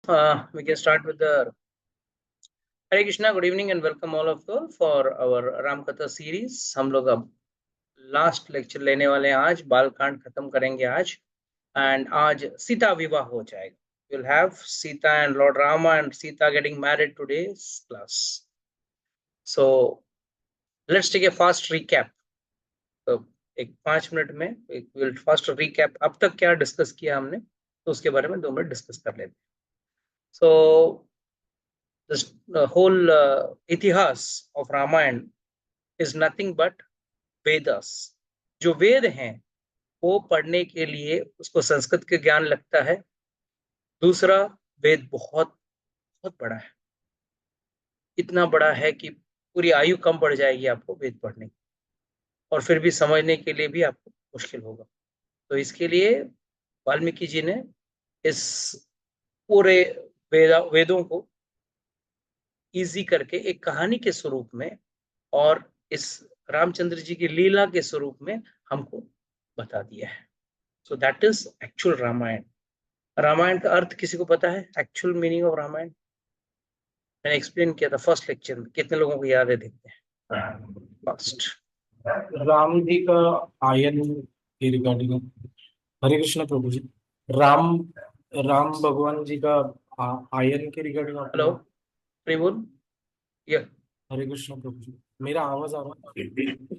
We can start with the Hare Krishna. Good evening and welcome all of you for our Ram Katha series. हम लोग अब last lecture लेने वाले हैं आज, बालकांड खत्म करेंगे आज, and आज सीता विवाह हो जाएगा. We'll have Sita and Lord Rama and Sita getting married today's class. So let's take a fast recap. तो एक 5 मिनट में एक विल फास्ट रिकैप अब तक क्या डिस्कस किया हमने, तो उसके बारे में 2 मिनट डिस्कस कर लेते हैं. So the whole इतिहास of Ramayana is nothing but Vedas. जो वेद हैं वो पढ़ने के लिए उसको संस्कृत के ज्ञान लगता है. दूसरा, वेद बहुत बहुत बड़ा है, इतना बड़ा है कि पूरी आयु कम पड़ जाएगी आपको वेद पढ़ने की, और फिर भी समझने के लिए भी आपको मुश्किल होगा. तो इसके लिए वाल्मीकि जी ने इस पूरे वेदों को इजी करके एक कहानी के स्वरूप में और इस रामचंद्र जी की लीला के स्वरूप में हमको बता दिया है. So that is actual Ramayana. Ramayana का अर्थ किसी को पता है? एक्चुअल मीनिंग ऑफ रामायण मैंने एक्सप्लेन किया था फर्स्ट लेक्चर में. कितने लोगों को याद है? देखते हैं फर्स्ट. राम जी का आयन के रिगार्डिंग. हरे कृष्ण प्रभु जी. राम राम भगवान जी का आयन के रिगार्डिंग. हेलो प्रिबुल. या हरे कृष्ण प्रभु जी. मेरा आवाज आ रहा है?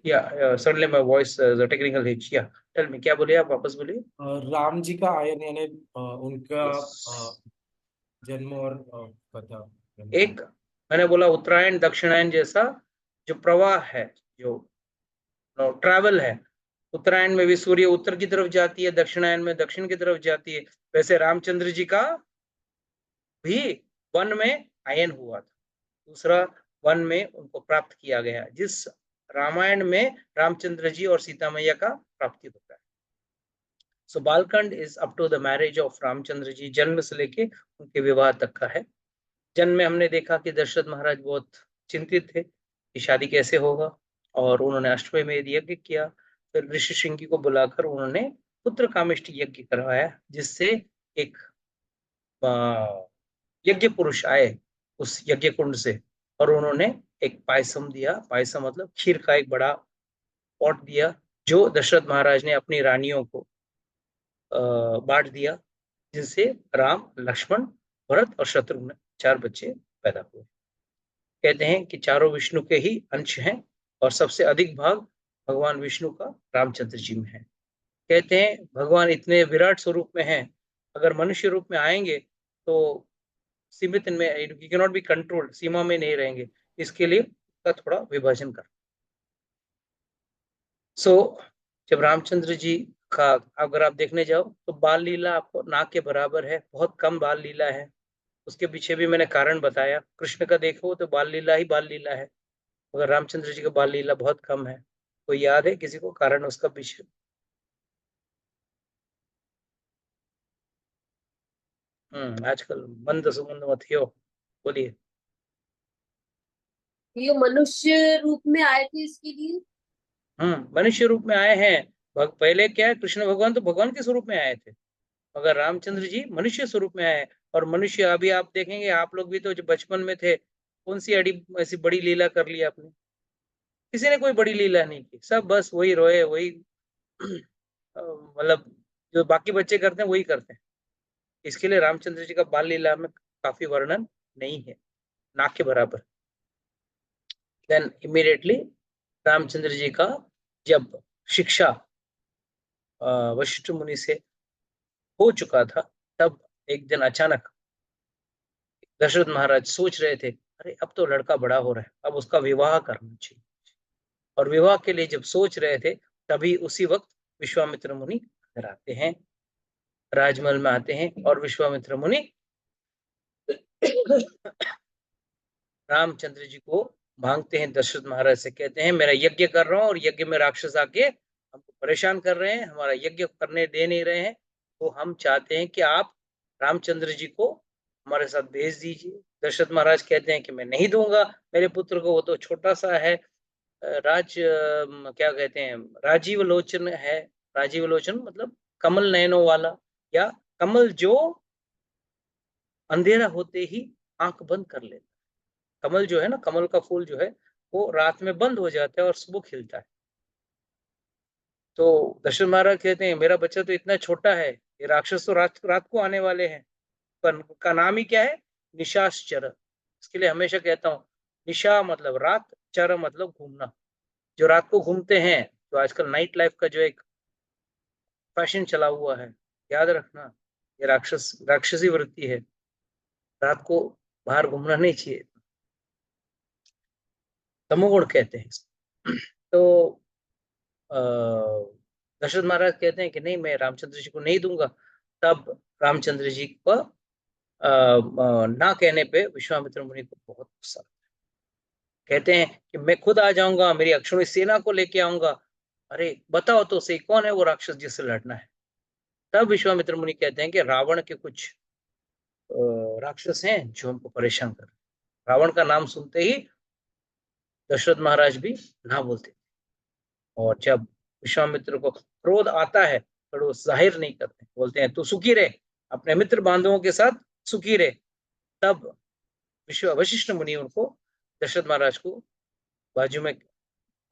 या suddenly my voice the technical hitch. या टेल मी, क्या बोले आप? वापस बोलिए. राम जी का आयन यानी उनका जन्म और कथा. एक मैंने बोला उत्तरायण दक्षिणायन जैसा जो प्रवाह है, जो ट्रैवल है, उत्तरायण में भी सूर्य उत्तर की तरफ जाती है, दक्षिणायन में दक्षिण की तरफ जाती है. वैसे रामचंद्र जी का भी वन में आयन हुआ था. दूसरा वन में उनको प्राप्त किया गया, जिस रामायण में रामचंद्र जी और सीता मैया का प्राप्ति होता है. So Balkand is up to the marriage of Ramchandra ji. जन्म से लेके उनके विवाह तक का है. जन्म में हमने देखा कि दशरथ महाराज बहुत चिंतित थे कि शादी कैसे होगा, और उन्होंने अश्वमेध यज्ञ किया. फिर ऋषि श्रृंगी को बुलाकर उन्होंने पुत्र कामिष्टि यज्ञ करवाया, जिससे एक यज्ञ पुरुष आए उस यज्ञ कुंड से, और उन्होंने एक पायसम दिया. पायसम मतलब खीर का एक बड़ा पॉट दिया, जो दशरथ महाराज ने अपनी रानियों को बांट दिया, जिनसे राम, लक्ष्मण, भरत और शत्रुघ्न 4 बच्चे पैदा हुए. कहते हैं कि चारों विष्णु के ही अंश हैं, और सबसे अधिक भाग भगवान विष्णु का रामचंद्र जी में है. कहते हैं भगवान इतने विराट स्वरूप में हैं, अगर मनुष्य रूप में आएंगे तो सीमित में, you can not be controlled, सीमा में नहीं रहेंगे. इसके लिए का थोड़ा विभाजन कर. सो जब रामचंद्र जी का अगर आप देखने जाओ तो बाल लीला आपको ना के बराबर है, बहुत कम बाल लीला है. उसके पीछे भी मैंने कारण बताया. कृष्ण का देखो तो बाल लीला ही बाल लीला है, मगर रामचंद्र जी का बाल लीला बहुत कम है. कोई याद है किसी को कारण उसका पीछे? आजकल मंद सुमंद मत हो, बोलिए. ये मनुष्य रूप में आए थे इसके लिए. मनुष्य रूप में आए हैं. पहले क्या है, कृष्ण भगवान तो भगवान के स्वरूप में आए थे, मगर रामचंद्र जी मनुष्य स्वरूप में आए. और मनुष्य, अभी आप देखेंगे, आप लोग भी तो जो बचपन में थे, कौन सी अड़ी ऐसी बड़ी लीला कर ली आपने? किसी ने कोई बड़ी लीला नहीं की. सब बस वही रोए, वही मतलब जो बाकी बच्चे करते हैं वही करते हैं. इसके लिए रामचंद्र जी का बाल लीला में काफी वर्णन नहीं है, ना के बराबर. देन इमीडिएटली रामचंद्र जी का जब शिक्षा वशिष्ठ मुनि से हो चुका था, तब एक दिन अचानक दशरथ महाराज सोच रहे थे, अरे अब तो लड़का बड़ा हो रहा है, अब उसका विवाह करना चाहिए. और विवाह के लिए जब सोच रहे थे, तभी उसी वक्त विश्वामित्र मुनि घर आते हैं, राजमहल में आते हैं, और विश्वामित्र मुनि रामचंद्र जी को मांगते हैं दशरथ महाराज से. कहते हैं मेरा यज्ञ कर रहा हूँ और यज्ञ में राक्षस आके हमको परेशान कर रहे हैं, हमारा यज्ञ करने दे नहीं रहे हैं, तो हम चाहते हैं कि आप रामचंद्र जी को हमारे साथ भेज दीजिए. दशरथ महाराज कहते हैं कि मैं नहीं दूंगा मेरे पुत्र को, वो तो छोटा सा है, क्या कहते हैं, राजीव लोचन है. राजीव लोचन मतलब कमल नयनों वाला, या कमल जो अंधेरा होते ही आंख बंद कर लेता। कमल जो है ना, कमल का फूल जो है वो रात में बंद हो जाता है और सुबह खिलता है। तो दशरथ महाराज कहते हैं मेरा बच्चा तो इतना छोटा है, ये राक्षस तो रात रात को आने वाले हैं। पर का नाम ही क्या है? निशाचर। इसके लिए हमेशा कहता हूँ, निशा मतलब रात, चर मतलब घूमना। जो रात को घूमते हैं, तो आजकल नाइट लाइफ का जो एक फैशन चला हुआ है, याद रखना, ये राक्षसी वृत्ति है। रात को बाहर घूमना नहीं चाहिए, तमोगुण कहते हैं इसको। तो दशरथ महाराज कहते हैं कि नहीं, मैं रामचंद्र जी को नहीं दूंगा। तब रामचंद्र जी को ना कहने पे विश्वामित्र मुनि को बहुत गुस्सा। कहते हैं कि मैं खुद आ जाऊंगा, मेरी अक्षौणी सेना को लेके आऊंगा। अरे बताओ तो सही, कौन है वो राक्षस जिससे लड़ना है? तब विश्वामित्र मुनि कहते हैं कि रावण के कुछ राक्षस हैं जो हमको परेशान कर रहे हैं। रावण का नाम सुनते ही दशरथ महाराज भी ना बोलते। और जब विश्वामित्र को क्रोध आता है, पर वो जाहिर नहीं करते, बोलते हैं तू सुखी रहे, अपने मित्र बांधवों के साथ सुखी रहे। तब वशिष्ठ मुनि उनको, दशरथ महाराज को बाजू में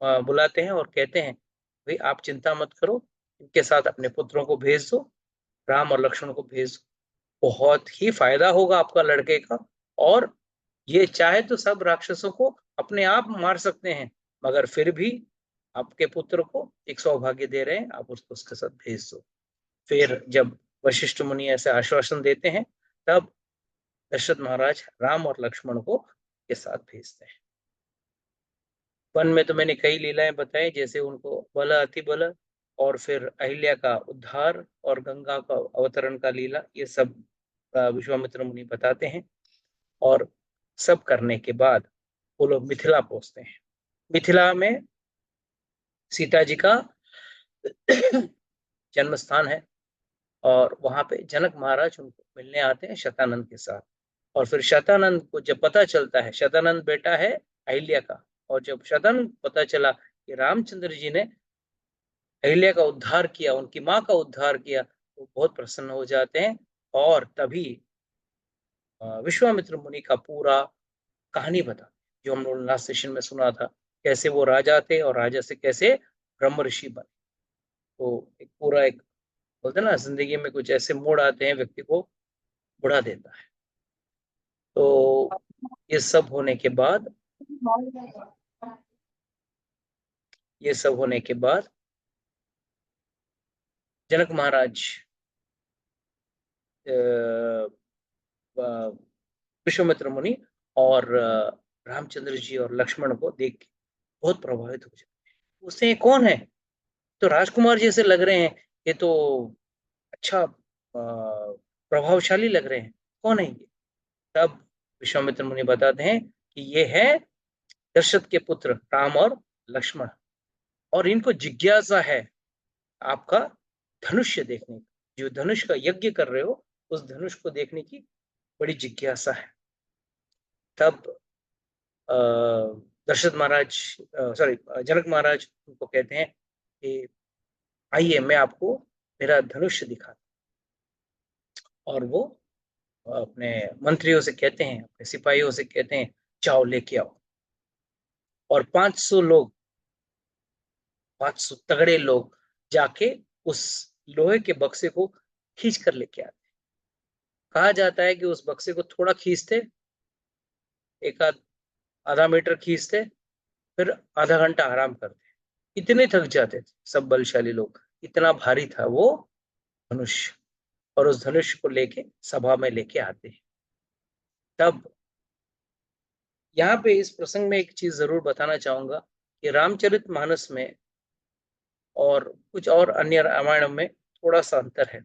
बुलाते हैं और कहते हैं भाई आप चिंता मत करो, इनके साथ अपने पुत्रों को भेज दो, राम और लक्ष्मण को भेज दो, बहुत ही फायदा होगा आपका लड़के का। और ये चाहे तो सब राक्षसों को अपने आप मार सकते हैं, मगर फिर भी आपके पुत्र को एक सौभाग्य दे रहे हैं, आप उसको उसके साथ भेज दो। फिर जब वशिष्ठ मुनि ऐसे आश्वासन देते हैं, तब दशरथ महाराज राम और लक्ष्मण को के साथ भेजते हैं। वन में तो मैंने कई लीलाएं बताई, जैसे उनको बल अति बल, और फिर अहिल्या का उद्धार और गंगा का अवतरण का लीला, ये सब विश्वामित्र मुनि बताते हैं। और सब करने के बाद वो लोग मिथिला पहुंचते हैं। मिथिला में सीता जी का जन्म स्थान है, और वहां पे जनक महाराज उनको मिलने आते हैं शतानंद के साथ। और फिर शतानंद को जब पता चलता है, शतानंद बेटा है अहिल्या का, और जब शतानंद पता चला कि रामचंद्र जी ने अहिल्या का उद्धार किया, उनकी माँ का उद्धार किया, तो बहुत प्रसन्न हो जाते हैं। और तभी विश्वामित्र मुनि का पूरा कहानी बता, जो हम लोग लास्ट सेशन में सुना था, कैसे वो राजा थे और राजा से कैसे ब्रह्म ऋषि बने। तो एक पूरा एक, बोलते हैं ना, जिंदगी में कुछ ऐसे मोड़ आते हैं व्यक्ति को बुढ़ा देता है। तो ये सब होने के बाद, ये सब होने के बाद जनक महाराज विश्वामित्र मुनि और रामचंद्र जी और लक्ष्मण को देख के बहुत प्रभावित हो जाते हैं। उससे ये कौन है? तो राजकुमार जैसे लग रहे हैं, ये तो अच्छा प्रभावशाली लग रहे हैं, कौन है ये? तब विश्वामित्र मुनि बताते हैं कि ये है दशरथ के पुत्र राम और लक्ष्मण, और इनको जिज्ञासा है आपका धनुष्य देखने की। जो धनुष का यज्ञ कर रहे हो, उस धनुष को देखने की बड़ी जिज्ञासा है। तब दशरथ महाराज, सॉरी, जनक महाराज उनको कहते हैं कि आइए मैं आपको मेरा धनुष्य दिखाता। और वो अपने मंत्रियों से कहते हैं, अपने सिपाहियों से कहते हैं जाओ लेके आओ। और 500 लोग, 500 तगड़े लोग जाके उस लोहे के बक्से को खींच कर लेके आते। कहा जाता है कि उस बक्से को थोड़ा खींचते, एक आधा मीटर खींचते, फिर आधा घंटा आराम करते, इतने थक जाते थे सब बलशाली लोग, इतना भारी था वो धनुष। और उस धनुष को लेके सभा में लेके आते हैं। तब यहाँ पे इस प्रसंग में एक चीज जरूर बताना चाहूंगा कि रामचरितमानस में और कुछ और अन्य रामायण में थोड़ा सा अंतर है।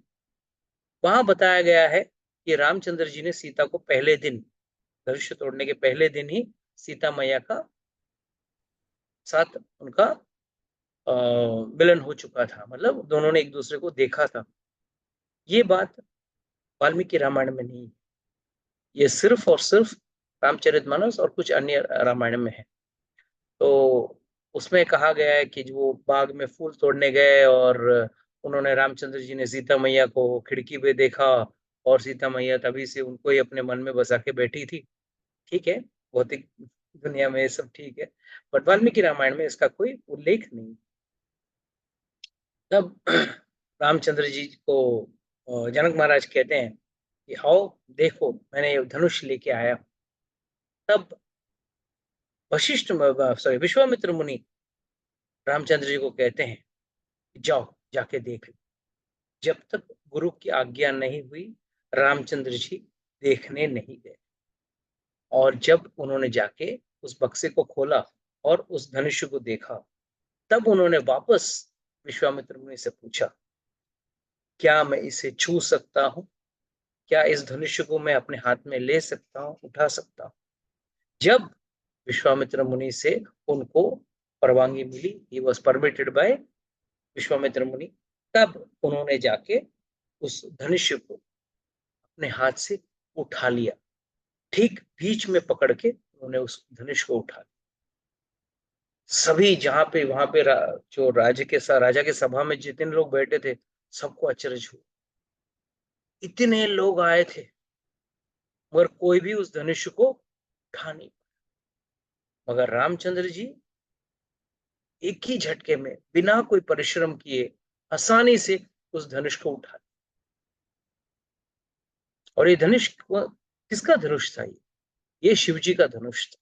वहां बताया गया है कि रामचंद्र जी ने सीता को पहले दिन, धनुष तोड़ने के पहले दिन ही सीता मैया का साथ उनका मिलन हो चुका था, मतलब दोनों ने एक दूसरे को देखा था। ये बात वाल्मीकि रामायण में नहीं, ये सिर्फ और सिर्फ रामचरितमानस और कुछ अन्य रामायण में है। तो उसमें कहा गया है कि वो बाग में फूल तोड़ने गए और उन्होंने, रामचंद्र जी ने सीता मैया को खिड़की पे देखा, और सीता मैया तभी से उनको ही अपने मन में बसा के बैठी थी। ठीक है, भौतिक दुनिया में ये सब ठीक है, बट वाल्मीकि रामायण में इसका कोई उल्लेख नहीं। तब रामचंद्र जी को जनक महाराज कहते हैं कि आओ देखो, मैंने ये धनुष लेके आया। तब वशिष्ठ सॉरी विश्वामित्र मुनि रामचंद्र जी को कहते हैं, जाओ जाके देख लो। जब तक गुरु की आज्ञा नहीं हुई, रामचंद्र जी देखने नहीं गए। और जब उन्होंने जाके उस बक्से को खोला और उस धनुष को देखा, तब उन्होंने वापस विश्वामित्र मुनि से पूछा, क्या मैं इसे छू सकता हूँ? क्या इस धनुष को मैं अपने हाथ में ले सकता हूँ, उठा सकता हूँ? जब विश्वामित्र मुनि से उनको परवानगी मिली, he was permitted by Vishwamitra muni, तब उन्होंने जाके उस धनुष को अपने हाथ से उठा लिया। ठीक बीच में पकड़ के उन्होंने उस धनुष को उठा लिया। सभी जहां पे वहां पे जो राजा के सभा में जितने लोग बैठे थे, सबको अचरज हुआ। इतने लोग आए थे मगर कोई भी उस धनुष को उठा नहीं पाया। मगर रामचंद्र जी एक ही झटके में बिना कोई परिश्रम किए आसानी से उस धनुष को उठा लिया। और ये धनुष किसका धनुष था? ये शिव जी का धनुष था।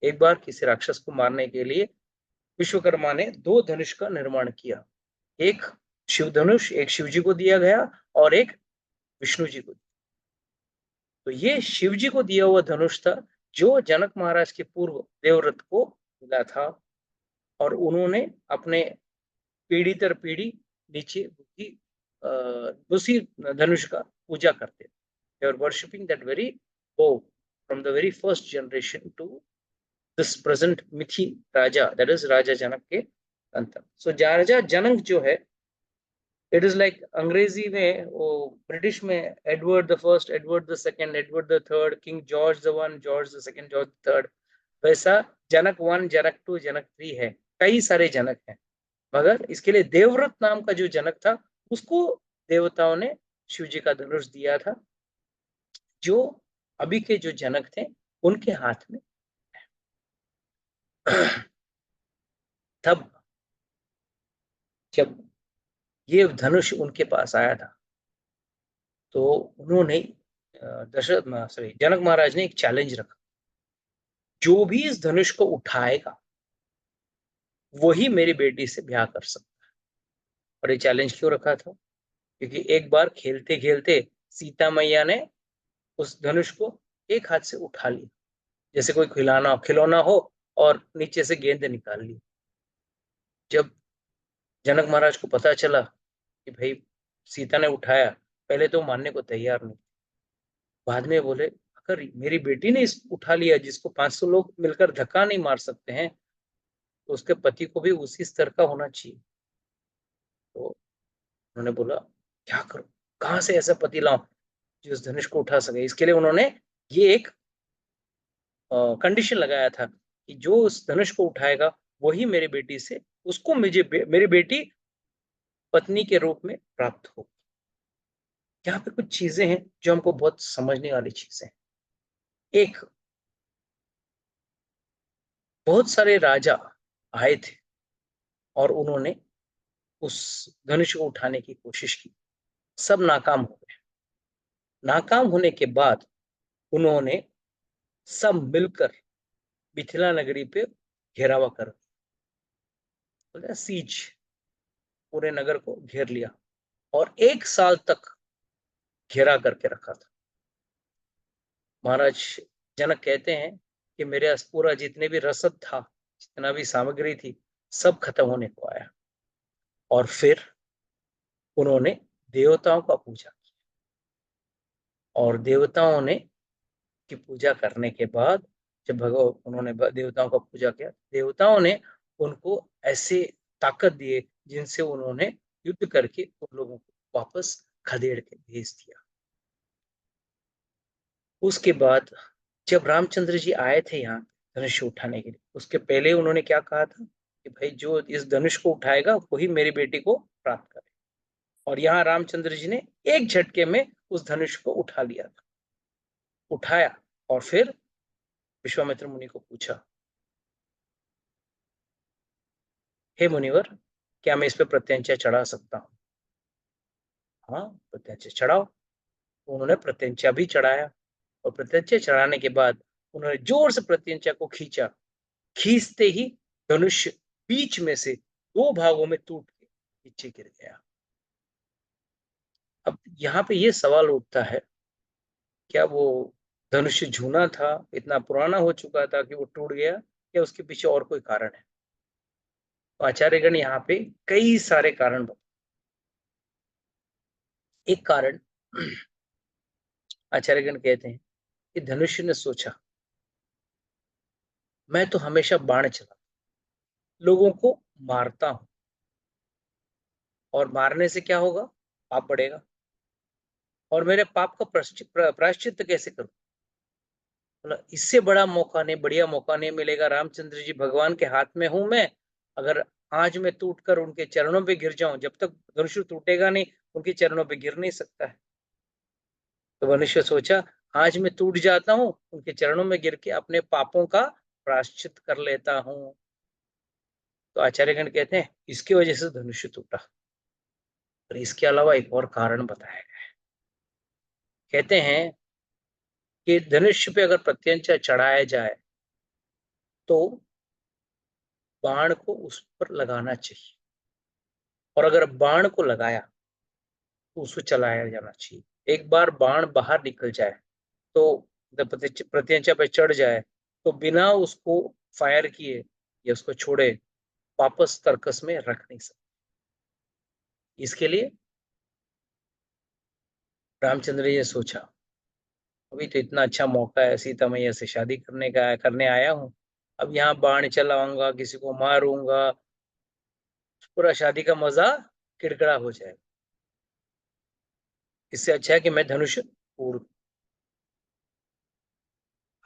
एक बार किसी राक्षस को मारने के लिए विश्वकर्मा ने 2 धनुष का निर्माण किया। एक शिव धनुष, एक शिव जी को दिया गया और एक विष्णु जी को दिया। तो ये शिव जी को दिया हुआ धनुष था जो जनक महाराज के पूर्व देवव्रत को मिला था, और उन्होंने अपने पीढ़ी दर पीढ़ी नीचे उसी धनुष का पूजा करते थे। They were worshipping that very bow from the very first generation to this present Mithi Raja, that is राजा जनक के अंत। So राजा जनक जो है, इट इज लाइक अंग्रेजी में वो ब्रिटिश में Edward the first, Edward the second, Edward the third, king George the one, George the second, George the third. वैसा जनक 1, जनक 2, जनक 3 है। कई सारे जनक हैं, मगर इसके लिए देवव्रत नाम का जो जनक था, उसको देवताओं ने शिव जी का धनुष दिया था, जो अभी के जो जनक थे उनके हाथ में। तब जब ये धनुष उनके पास आया था, तो उन्होंने जनक महाराज ने एक चैलेंज रखा, जो भी इस धनुष को उठाएगा वही मेरी बेटी से ब्याह कर सकता है। और ये चैलेंज क्यों रखा था? क्योंकि एक बार खेलते खेलते सीता मैया ने उस धनुष को एक हाथ से उठा लिया, जैसे कोई खिलौना हो और नीचे से गेंद निकाल ली। जब जनक महाराज को पता चला कि भाई सीता ने उठाया, पहले तो मानने को तैयार नहीं, बाद में बोले अगर मेरी बेटी ने इस उठा लिया जिसको 500 लोग मिलकर धक्का नहीं मार सकते हैं, तो उसके पति को भी उसी स्तर का होना चाहिए। तो उन्होंने बोला क्या करूं, कहां से ऐसा पति लाऊं जो इस धनुष को उठा सके। इसके लिए उन्होंने ये एक कंडीशन लगाया था कि जो उस धनुष को उठाएगा वही मेरी बेटी से, उसको मेरी बेटी पत्नी के रूप में प्राप्त हो। यहाँ पे कुछ चीजें हैं जो हमको बहुत समझने वाली चीजें हैं। एक, बहुत सारे राजा आए थे और उन्होंने उस धनुष को उठाने की कोशिश की, सब नाकाम हो गए। नाकाम होने के बाद उन्होंने सब मिलकर मिथिला नगरी पे घेरावा कर सीज, पूरे नगर को घेर लिया और 1 साल तक घेरा करके रखा था। महाराज जनक कहते हैं कि मेरे पूरा जितने भी रसद था, जितना भी सामग्री थी, सब खत्म होने को आया। और फिर उन्होंने देवताओं का पूजा किया, और देवताओं ने की पूजा करने के बाद जब उन्होंने देवताओं का पूजा किया, देवताओं ने उनको ऐसे ताकत दिए जिनसे उन्होंने युद्ध करके उन लोगों को वापस खदेड़ के भेज दिया। उसके बाद जब रामचंद्र जी आए थे यहाँ धनुष उठाने के लिए, उसके पहले उन्होंने क्या कहा था कि भाई जो इस धनुष को उठाएगा वही मेरी बेटी को प्राप्त करे। और यहाँ रामचंद्र जी ने एक झटके में उस धनुष को उठा लिया था, उठाया और फिर विश्वामित्र मुनि को पूछा, हे मुनिवर, क्या मैं इस पे प्रत्यंचा चढ़ा सकता हूँ? हाँ, प्रत्यंचा चढ़ाओ। उन्होंने प्रत्यंचा भी चढ़ाया और प्रत्यंचा चढ़ाने के बाद उन्होंने जोर से प्रत्यंचा को खींचा। खींचते ही धनुष बीच में से दो भागों में टूट के नीचे गिर गया। अब यहाँ पे ये सवाल उठता है, क्या वो धनुष झूना था, इतना पुराना हो चुका था कि वो टूट गया, या उसके पीछे और कोई कारण है? तो आचार्यगण यहाँ पे कई सारे कारण बताते। एक कारण आचार्यगण कहते हैं कि धनुष ने सोचा, मैं तो हमेशा बाण चला, लोगों को मारता हूं, और मारने से क्या होगा? पाप बढ़ेगा, और मेरे पाप का प्रायश्चित कैसे करूं? बोला, इससे बड़ा मौका नहीं, बढ़िया मौका नहीं मिलेगा। रामचंद्र जी भगवान के हाथ में हूं मैं, अगर आज मैं टूट कर उनके चरणों पे गिर जाऊं, जब तक धनुष टूटेगा नहीं उनके चरणों पे गिर नहीं सकता है। तो मनुष्य सोचा, आज मैं टूट जाता हूं, उनके चरणों में गिर के अपने पापों का प्रायश्चित कर लेता हूं। तो आचार्यगण कहते हैं इसकी वजह से धनुष टूटा। और इसके अलावा एक और कारण बताया गया है। कहते हैं कि धनुष पे अगर प्रत्यंचा चढ़ाया जाए तो बाण को उस पर लगाना चाहिए, और अगर बाण को लगाया तो उसको चलाया जाना चाहिए। एक बार बाण बाहर निकल जाए तो प्रत्यंचा पे चढ़ जाए तो बिना उसको फायर किए या उसको छोड़े वापस तर्कस में रख नहीं सकते। इसके लिए रामचंद्र जी ने सोचा, अभी तो इतना अच्छा मौका है, सीता मैया से शादी करने आया हूं, अब यहाँ बाण चलाऊंगा, किसी को मारूंगा, पूरा शादी का मजा किड़किड़ा हो जाएगा। इससे अच्छा है कि मैं धनुष उड़।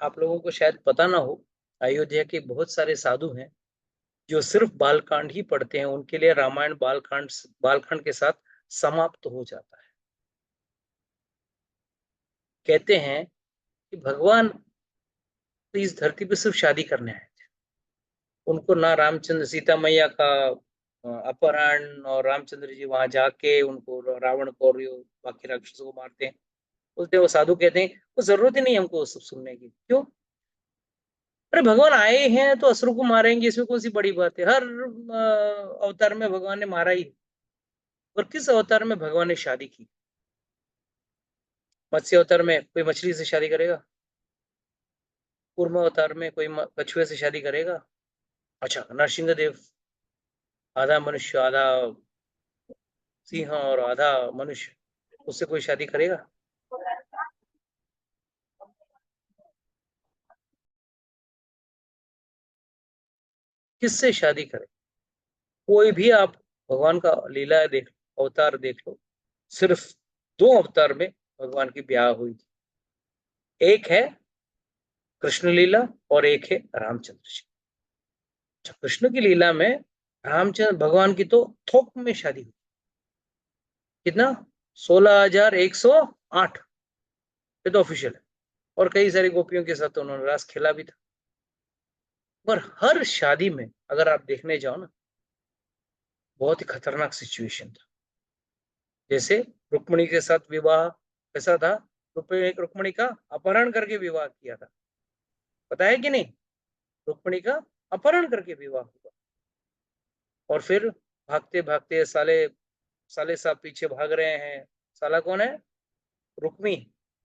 आप लोगों को शायद पता ना हो, अयोध्या के बहुत सारे साधु हैं जो सिर्फ बालकांड ही पढ़ते हैं, उनके लिए रामायण बालकांड के साथ समाप्त हो जाता है। कहते हैं कि भगवान तो इस धरती पे सिर्फ शादी करने आए थे, उनको ना रामचंद्र सीता मैया का अपहरण, और रामचंद्र जी वहां जाके उनको रावण को और बाकी राक्षसों को मारते हैं। बोलते हैं वो साधु, कहते हैं वो जरूरत ही नहीं हमको सब सुनने की। क्यों? अरे भगवान आए हैं तो असुरों को मारेंगे, इसमें कौन सी बड़ी बात है? हर अवतार में भगवान ने मारा ही, और किस अवतार में भगवान ने शादी की? मत्स्य अवतार में कोई मछली से शादी करेगा? कूर्म अवतार में कोई कछुए से शादी करेगा? अच्छा, नरसिंह देव आधा मनुष्य आधा सिंह और आधा मनुष्य, उससे कोई शादी करेगा? किससे शादी करे? कोई भी आप भगवान का लीला देख लो, अवतार देख लो, सिर्फ दो अवतार में भगवान की ब्याह हुई थी। एक है कृष्ण लीला और एक है रामचंद्र जी। कृष्ण की लीला में रामचंद्र भगवान की तो थोक में शादी हुई। कितना? 16,108, ये तो ऑफिशियल है। और कई सारी गोपियों के साथ तो उन्होंने रास खेला भी था। पर हर शादी में अगर आप देखने जाओ ना, बहुत ही खतरनाक सिचुएशन था। जैसे रुक्मिणी के साथ विवाह कैसा था? रुक्मिणी का अपहरण करके विवाह किया था, पता है कि नहीं? रुक्मिणी का अपहरण करके विवाह हुआ, और फिर भागते भागते साले साले साहब पीछे भाग रहे हैं। साला कौन है? रुक्मी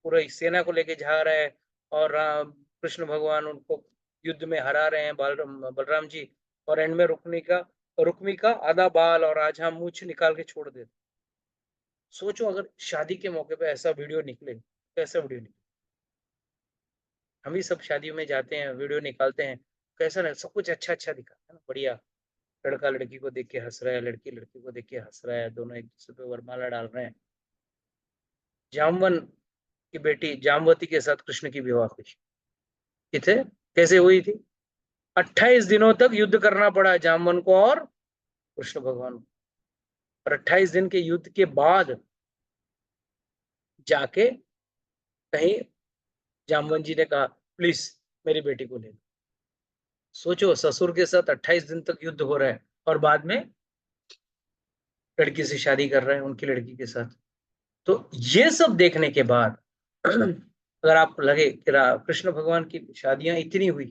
पूरे सेना को लेके जा रहा है, और कृष्ण भगवान उनको युद्ध में हरा रहे हैं, बलराम जी। और एंड में रुक्मी का आधा बाल और आधा मूछ निकाल के छोड़ देते। सोचो अगर शादी के मौके पे ऐसा वीडियो निकले, कैसा वीडियो निकले? हम ही सब शादियों में जाते हैं, वीडियो निकालते हैं, कैसा ना सब कुछ अच्छा अच्छा दिखा है ना, बढ़िया। लड़का लड़की को देख के हंस रहा है, लड़की लड़की को देख के हंस रहा है, दोनों एक दूसरे पे वरमाला डाल रहे हैं। जामवन की बेटी जामवती के साथ कृष्ण की विवाह हुई, किथे कैसे हुई थी? 28 दिनों तक युद्ध करना पड़ा जामवन को और कृष्ण भगवान को। और 28 दिन के युद्ध के बाद जाके कहीं जामवन जी ने कहा प्लीज मेरी बेटी को ले लो। सोचो, ससुर के साथ 28 दिन तक युद्ध हो रहा है और बाद में लड़की से शादी कर रहे हैं, उनकी लड़की के साथ। तो ये सब देखने के बाद अगर आप लगे कि कृष्ण भगवान की शादियां इतनी हुई,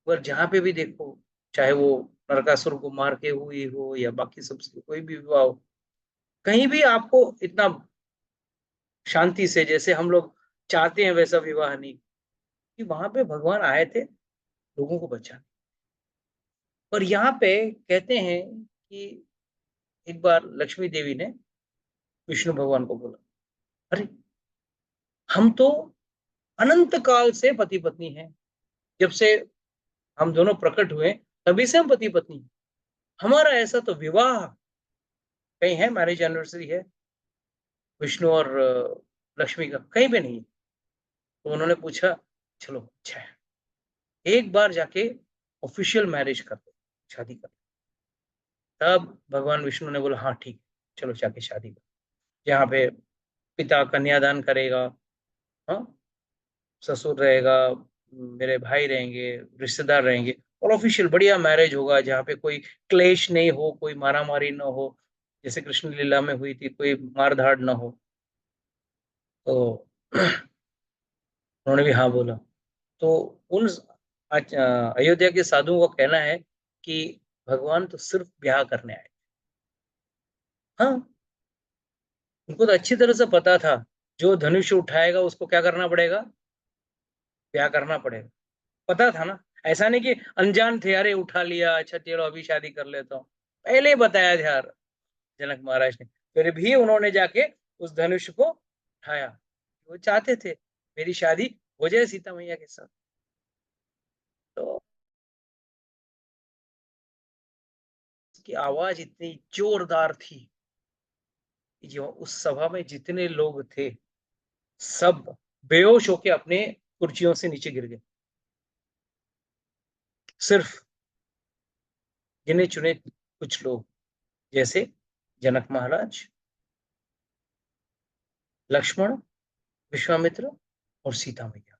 पर जहां पे भी देखो, चाहे वो नरकासुर को मार के हुई हो या बाकी सबसे कोई भी विवाह हो, कहीं भी आपको इतना शांति से जैसे हम लोग चाहते हैं वैसा विवाह नहीं, कि वहां पे भगवान आए थे लोगों को बचाने। और यहाँ पे कहते हैं कि एक बार लक्ष्मी देवी ने विष्णु भगवान को बोला, अरे हम तो अनंत काल से पति पत्नी हैं, जब से हम दोनों प्रकट हुए तभी से हम पति पत्नी हैं। हमारा ऐसा तो विवाह कहीं है, मैरिज एनिवर्सरी है विष्णु और लक्ष्मी का, कहीं पे नहीं है। तो उन्होंने पूछा चलो अच्छा है, एक बार जाके ऑफिशियल मैरिज कर दो, शादी कर दो। तब भगवान विष्णु ने बोला हाँ ठीक है, चलो जाके शादी कर। यहाँ पे पिता कन्यादान करेगा, हाँ, ससुर रहेगा, मेरे भाई रहेंगे, रिश्तेदार रहेंगे, और ऑफिशियल बढ़िया मैरिज होगा जहाँ पे कोई क्लेश नहीं हो, कोई मारामारी ना हो, जैसे कृष्ण लीला में हुई थी, कोई मारधाड़ ना हो। तो उन्होंने भी हाँ बोला। तो उन अयोध्या के साधुओं का कहना है कि भगवान तो सिर्फ ब्याह करने आए। हाँ, उनको तो अच्छी तरह से पता था जो धनुष उठाएगा उसको क्या करना पड़ेगा, ब्याह करना पड़ेगा। पता था ना, ऐसा नहीं कि अनजान थे, अरे उठा लिया अच्छा चलो अभी शादी कर लेता हूँ, पहले ही बताया था यार जनक महाराज ने। फिर भी उन्होंने जाके उस धनुष को उठाया, वो चाहते थे मेरी शादी हो जाए सीता मैया के साथ। तो उसकी आवाज इतनी जोरदार थी कि जो उस सभा में जितने लोग थे सब बेहोश होके अपने कुर्सियों से नीचे गिर गए। सिर्फ गिने चुने कुछ लोग, जैसे जनक महाराज, लक्ष्मण, विश्वामित्र और सीता मैया,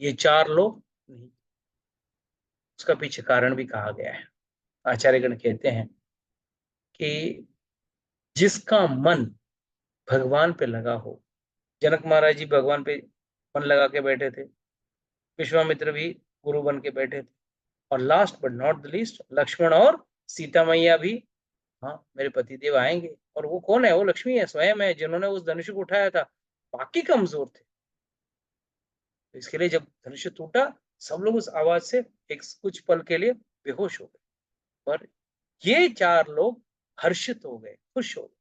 ये चार लोग नहीं। उसका पीछे कारण भी कहा गया है। आचार्यगण कहते हैं कि जिसका मन भगवान पे लगा हो, जनक महाराज जी भगवान पे मन लगा के बैठे थे, विश्वामित्र भी गुरु बन के बैठे थे, और last but not the least Lakshman और सीता मैया भी, हाँ मेरे पतिदेव आएंगे। और वो कौन है, वो लक्ष्मी है, स्वयं है, जिन्होंने उस धनुष को उठाया था। बाकी कमजोर थे, तो इसके लिए जब धनुष टूटा सब लोग उस आवाज से एक कुछ पल के लिए बेहोश हो गए, पर ये चार लोग हर्षित हो गए, खुश हो गए।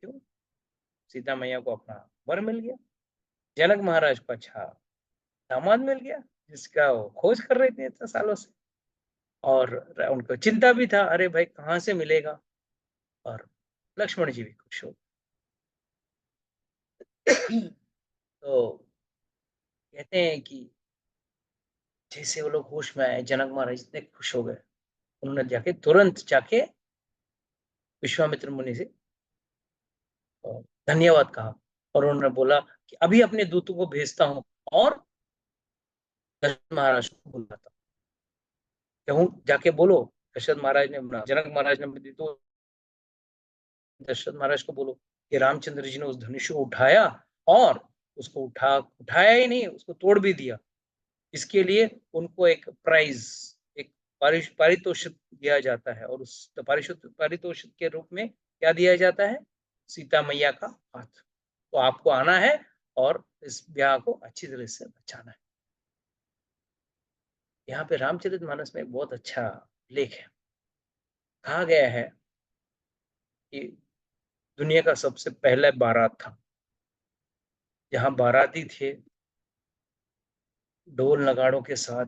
क्यों? सीता मैया को अपना वर मिल गया, जनक महाराज को अच्छा दामाद मिल गया जिसका वो खोज कर रहे थे इतने सालों से, और उनको चिंता भी था अरे भाई कहाँ से मिलेगा। और लक्ष्मण जी भी खुश हो। तो कहते हैं कि जैसे वो लोग होश में आए, जनक महाराज इतने खुश हो गए, उन्होंने जाके तुरंत जाके विश्वामित्र मुनि से धन्यवाद कहा, और उन्होंने बोला कि अभी अपने दूतों को भेजता हूँ और दशरथ महाराज को बुलाता हूँ, जाके बोलो दशरथ महाराज ने, जनक महाराज ने तो दशरथ महाराज को बोलो कि रामचंद्र जी ने उस धनुष को उठाया, और उसको उठाया ही नहीं, उसको तोड़ भी दिया। इसके लिए उनको एक प्राइज, एक पारितोषिक दिया जाता है, और उस पारितोषिक के रूप में क्या दिया जाता है, सीता मैया का हाथ। तो आपको आना है और इस ब्याह को अच्छी तरह से बचाना है। यहाँ पे रामचरितमानस में बहुत अच्छा लेख है, कहा गया है कि दुनिया का सबसे पहला बारात था, जहाँ बाराती थे ढोल नगाड़ों के साथ।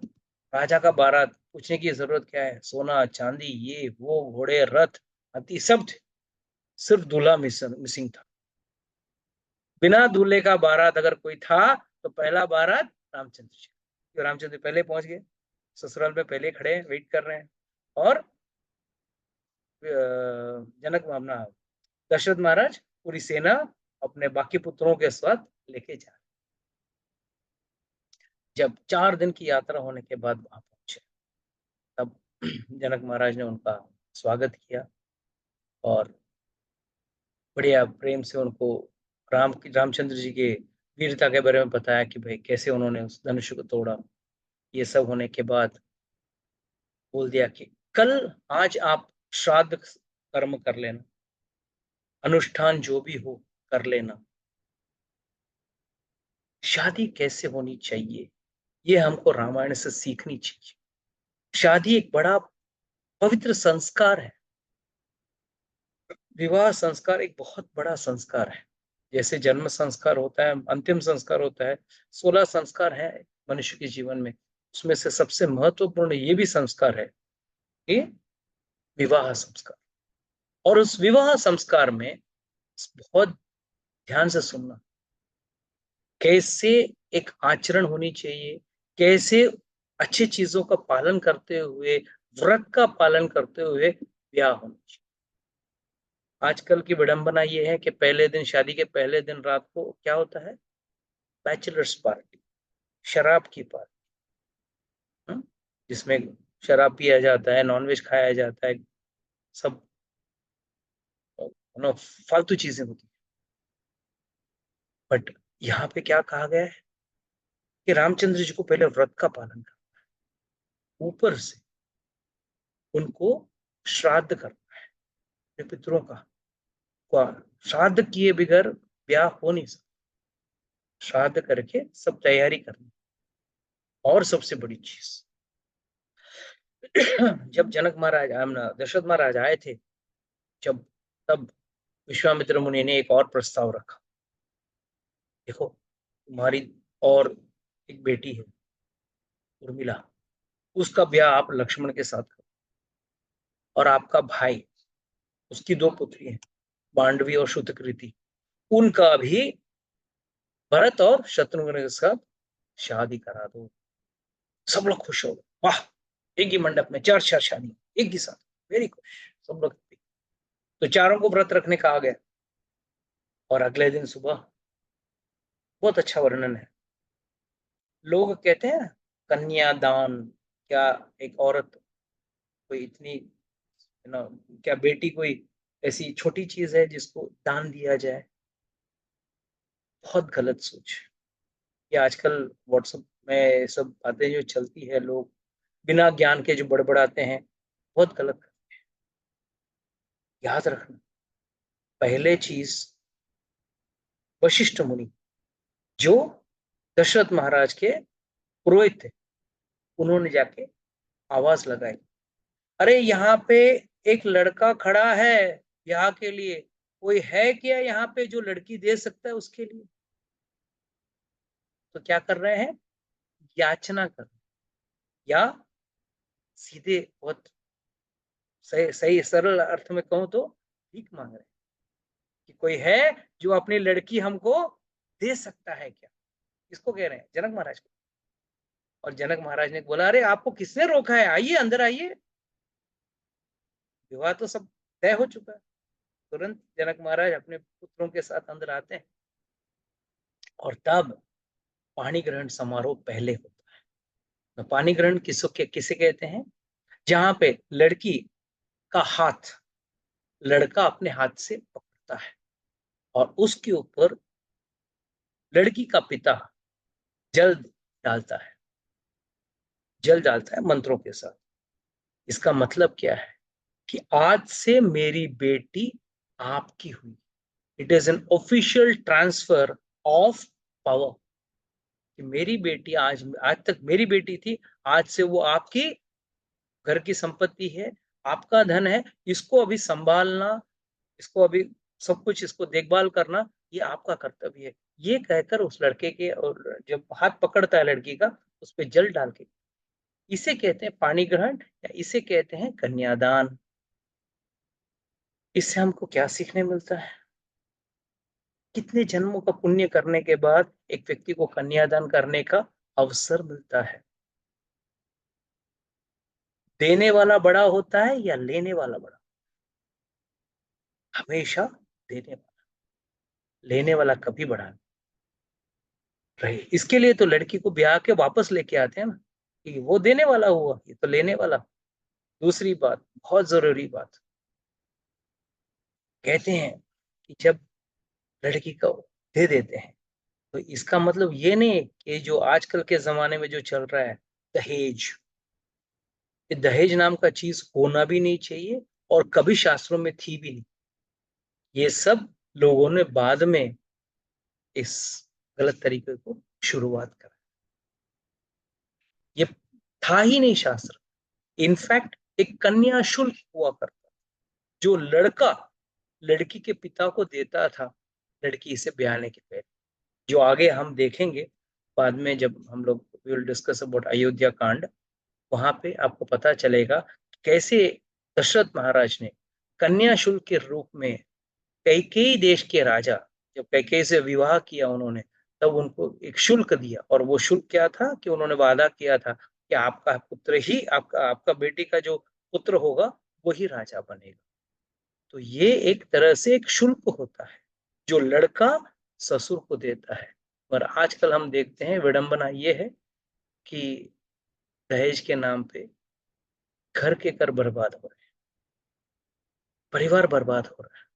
राजा का बारात, पूछने की जरूरत क्या है, सोना चांदी ये वो, घोड़े रथ हाथी सब थे, सिर्फ दूल्हा मिसिंग था। बिना दूल्हे का बारात अगर कोई था तो पहला बारात रामचंद्र जी, तो रामचंद्र पहले पहुंच गए, ससुराल में पहले खड़े हैं, वेट कर रहे हैं। और जनक अपना दशरथ महाराज पूरी सेना अपने बाकी पुत्रों के साथ लेके जा। जब 4 दिन की यात्रा होने के बाद वहां पहुंचे, तब जनक महाराज ने उनका स्वागत किया और बढ़िया प्रेम से उनको रामचंद्र जी के वीरता के बारे में बताया कि भाई कैसे उन्होंने उस धनुष को तोड़ा। ये सब होने के बाद बोल दिया कि आज आप श्राद्ध कर्म कर लेना, अनुष्ठान जो भी हो कर लेना। शादी कैसे होनी चाहिए ये हमको रामायण से सीखनी चाहिए। शादी एक बड़ा पवित्र संस्कार है। विवाह संस्कार एक बहुत बड़ा संस्कार है। जैसे जन्म संस्कार होता है, अंतिम संस्कार होता है, 16 संस्कार है मनुष्य के जीवन में। उसमें से सबसे महत्वपूर्ण ये भी संस्कार है कि विवाह संस्कार। और उस विवाह संस्कार में बहुत ध्यान से सुनना, कैसे एक आचरण होनी चाहिए, कैसे अच्छी चीजों का पालन करते हुए, व्रत का पालन करते हुए ब्याह होना चाहिए। आजकल की विडंबना ये है कि पहले दिन, शादी के पहले दिन रात को क्या होता है, बैचलर्स पार्टी, शराब की पार्टी, जिसमें शराब पिया जाता है, नॉनवेज खाया जाता है, सब फालतू चीजें होती है। बट यहाँ पे क्या कहा गया है कि रामचंद्र जी को पहले व्रत का पालन करना है, ऊपर से उनको श्राद्ध करना है अपने पितरों का। श्राद्ध किए बगैर ब्याह हो नहीं सकता। श्राद्ध करके सब तैयारी करनी। और सबसे बड़ी चीज, जब जनक महाराज दशरथ महाराज आए थे, जब तब विश्वामित्र मुनि ने एक और प्रस्ताव रखा। देखो, तुम्हारी और एक बेटी है उर्मिला, उसका ब्याह आप लक्ष्मण के साथ करो। और आपका भाई, उसकी 2 पुत्री हैं, मांडवी और श्रुतकृति, उनका भी भरत और शत्रुघ्न के साथ शादी करा दो। सब लोग खुश हो गए, वाह, एक ही मंडप में 4 शादी एक ही साथ, वेरी खुश सब लोग। तो चारों को व्रत रखने का आ गया। और अगले दिन सुबह, बहुत अच्छा वर्णन है, लोग कहते हैं कन्यादान, क्या एक औरत कोई इतनी ना, क्या बेटी कोई ऐसी छोटी चीज है जिसको दान दिया जाए? बहुत गलत सोच। ये आजकल व्हाट्सएप में सब बातें जो चलती है, लोग बिना ज्ञान के जो बड़बड़ाते हैं, बहुत गलत करते हैं। याद रखना, पहले चीज वशिष्ठ मुनि, जो दशरथ महाराज के पुरोहित थे, उन्होंने जाके आवाज लगाई, अरे यहाँ पे एक लड़का खड़ा है ब्याह के लिए, कोई है क्या यहाँ पे जो लड़की दे सकता है उसके लिए? तो क्या कर रहे हैं, याचना कर रहे हैं, या सीधे बहुत सही सही सरल अर्थ में कहूं तो भीख मांग रहे हैं कि कोई है जो अपनी लड़की हमको दे सकता है क्या? इसको कह रहे हैं जनक महाराज को। और जनक महाराज ने बोला, अरे आपको किसने रोका है, आइए अंदर आइए, विवाह तो सब तय हो चुका है। तुरंत जनक महाराज अपने पुत्रों के साथ अंदर आते हैं। और तब पाणी ग्रहण समारोह पहले होता है। तो पाणी ग्रहण किसे कहते हैं? जहां पे लड़की का हाथ लड़का अपने हाथ से पकड़ता है और उसके ऊपर लड़की का पिता जल डालता है, जल डालता है मंत्रों के साथ। इसका मतलब क्या है कि आज से मेरी बेटी आपकी हुई। It is an official transfer of power, कि मेरी बेटी आज तक मेरी बेटी थी, आज से वो आपकी घर की संपत्ति है, आपका धन है, इसको अभी संभालना, इसको अभी सब कुछ इसको देखभाल करना, ये आपका कर्तव्य है। ये कहकर उस लड़के के, और जब हाथ पकड़ता है लड़की का, उस पर जल डाल के, इसे कहते हैं पाणी ग्रहण, या इसे कहते हैं कन्यादान। इससे हमको क्या सीखने मिलता है? कितने जन्मों का पुण्य करने के बाद एक व्यक्ति को कन्यादान करने का अवसर मिलता है। देने वाला बड़ा होता है या लेने वाला बड़ा? हमेशा देने वाला, लेने वाला कभी बड़ा नहीं। रहे। इसके लिए तो लड़की को ब्याह के वापस लेके आते हैं ना, कि वो देने वाला हुआ, ये तो लेने वाला। दूसरी बात, बहुत जरूरी बात, कहते हैं कि जब लड़की को दे देते हैं तो इसका मतलब ये नहीं है कि जो आजकल के जमाने में जो चल रहा है दहेज, ये दहेज नाम का चीज होना भी नहीं चाहिए और कभी शास्त्रों में थी भी नहीं। ये सब लोगों ने बाद में इस गलत तरीके को शुरुआत करा। ये था ही नहीं शास्त्र। इनफैक्ट एक कन्या शुल्क हुआ करता, जो लड़का लड़की के पिता को देता था लड़की से ब्याहने के पहले, जो आगे हम देखेंगे बाद में जब हम लोग विल डिस्कस अबाउट अयोध्या कांड। वहां पे आपको पता चलेगा कैसे दशरथ महाराज ने कन्या शुल्क के रूप में कई देश के राजा, जब कई से विवाह किया उन्होंने, तब उनको एक शुल्क दिया। और वो शुल्क क्या था कि उन्होंने वादा किया था कि आपका पुत्र ही, आपका आपका बेटी का जो पुत्र होगा वही राजा बनेगा। तो ये एक तरह से एक शुल्क होता है जो लड़का ससुर को देता है। पर आजकल हम देखते हैं विडंबना ये है कि दहेज के नाम पे घर के कर बर्बाद हो रहे हैं, परिवार बर्बाद हो रहा है।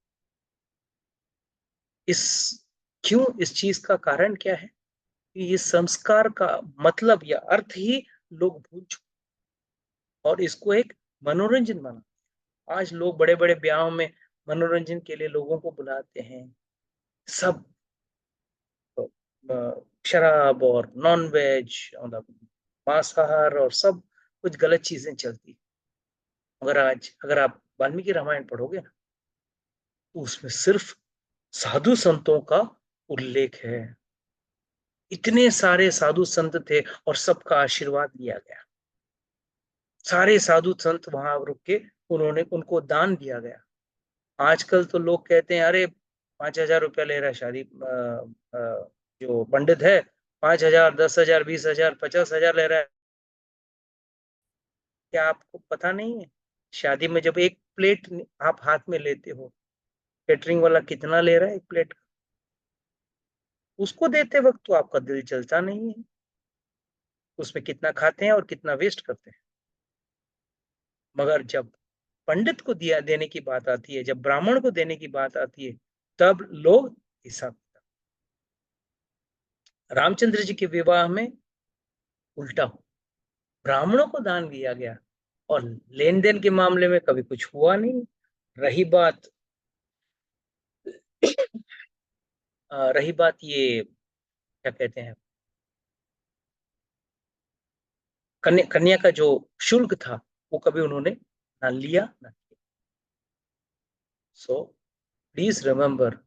इस क्यों, इस चीज का कारण क्या है कि ये संस्कार का मतलब या अर्थ ही लोग भूल चुके और इसको एक मनोरंजन बना। आज लोग बड़े बड़े ब्याहों में मनोरंजन के लिए लोगों को बुलाते हैं, सब शराब और नॉन वेज, मतलब मांसाहार और सब कुछ गलत चीजें चलती। अगर आप वाल्मीकि रामायण पढ़ोगे ना, तो उसमें सिर्फ साधु संतों का उल्लेख है। इतने सारे साधु संत थे और सबका आशीर्वाद लिया गया। सारे साधु संत वहां रुक के उन्होंने उनको दान दिया गया। आजकल तो लोग कहते हैं अरे 5,000 रुपया ले रहा है शादी, जो पंडित है 5,000, 10,000, 20,000, 50,000 ले रहा है। क्या आपको पता नहीं है शादी में जब एक प्लेट आप हाथ में लेते हो, केटरिंग वाला कितना ले रहा है एक प्लेट का? उसको देते वक्त तो आपका दिल चलता नहीं है उसमें कितना खाते हैं और कितना वेस्ट करते हैं। मगर जब पंडित को दिया देने की बात आती है, जब ब्राह्मण को देने की बात आती है, तब लोग हिसाब। रामचंद्र जी के विवाह में उल्टा हो, ब्राह्मणों को दान दिया गया और लेन देन के मामले में कभी कुछ हुआ नहीं। रही बात रही बात ये क्या कहते हैं, कन्या का जो शुल्क था वो कभी उन्होंने ना लिया ना किया। So please remember,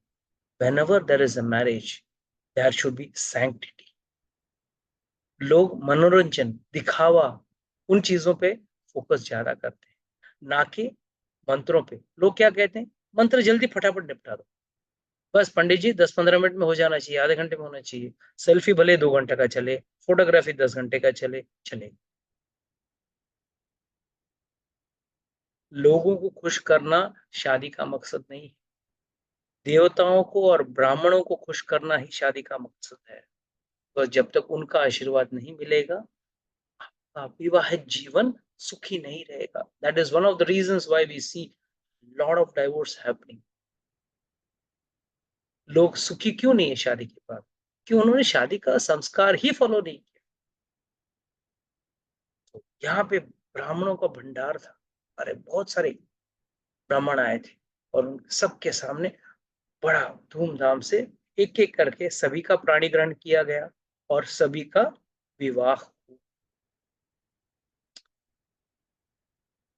whenever there is a marriage, there should be sanctity. लोग मनोरंजन, दिखावा, उन चीजों पे फोकस ज्यादा करते हैं, ना कि मंत्रों पे। लोग क्या कहते हैं, मंत्र जल्दी फटाफट निपटा दो, बस पंडित जी 10-15 मिनट में हो जाना चाहिए, आधे घंटे में होना चाहिए। सेल्फी भले 2 घंटे का चले, फोटोग्राफी 10 घंटे का चले चले। लोगों को खुश करना शादी का मकसद नहीं है। देवताओं को और ब्राह्मणों को खुश करना ही शादी का मकसद है। तो जब तक उनका आशीर्वाद नहीं मिलेगा, विवाहित जीवन सुखी नहीं रहेगा। That is one of the reasons why we see lot of divorce happening. लोग सुखी क्यों नहीं है शादी के बाद? क्यों? उन्होंने शादी का संस्कार ही फॉलो नहीं किया। तो यहाँ पे ब्राह्मणों का भंडार था, अरे बहुत सारे ब्राह्मण आए थे और उन सबके सामने बड़ा धूमधाम से एक एक करके सभी का प्राणी ग्रहण किया गया और सभी का विवाह।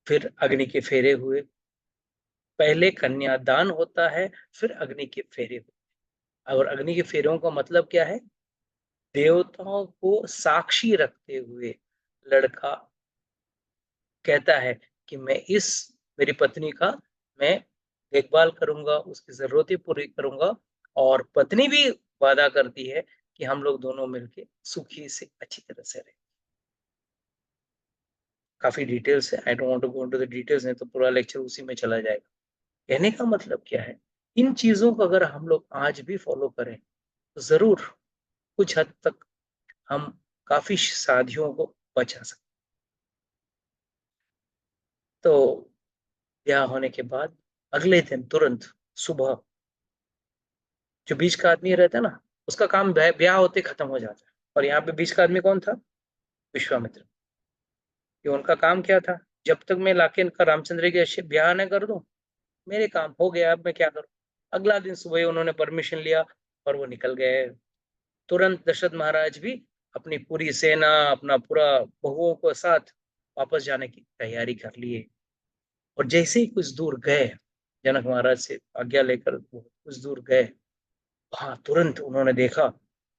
फिर अग्नि के फेरे हुए। पहले कन्यादान होता है, फिर अग्नि के फेरे हुए। और अग्नि के फेरों का मतलब क्या है? देवताओं को साक्षी रखते हुए लड़का कहता है कि मैं इस मेरी पत्नी का मैं देखभाल करूंगा, उसकी जरूरतें पूरी करूंगा। और पत्नी भी वादा करती है कि हम लोग दोनों मिलके सुखी से अच्छी तरह से रहें। काफी डिटेल्स है, I don't want to go into the details, नहीं तो पूरा लेक्चर उसी में चला जाएगा। कहने का मतलब क्या है, इन चीजों को अगर हम लोग आज भी फॉलो करें तो जरूर कुछ हद तक हम काफी शादियों को बचा सकते। तो ब्याह होने के बाद अगले दिन तुरंत सुबह जो बीच का आदमी रहता है ना, उसका काम ब्याह होते खत्म हो जाता है। और यहाँ पे बीच का आदमी कौन था? विश्वामित्र। कि उनका काम क्या था? जब तक मैं लाके इनका रामचंद्र के अच्छे ब्याह न कर दूं, मेरे काम हो गया, अब मैं क्या करूं। अगला दिन सुबह उन्होंने परमिशन लिया और वो निकल गए। तुरंत दशरथ महाराज भी अपनी पूरी सेना, अपना पूरा बहुओं को साथ वापस जाने की तैयारी कर लिए। और जैसे ही कुछ दूर गए, जनक महाराज से आज्ञा लेकर वो कुछ दूर गए, वहां तुरंत उन्होंने देखा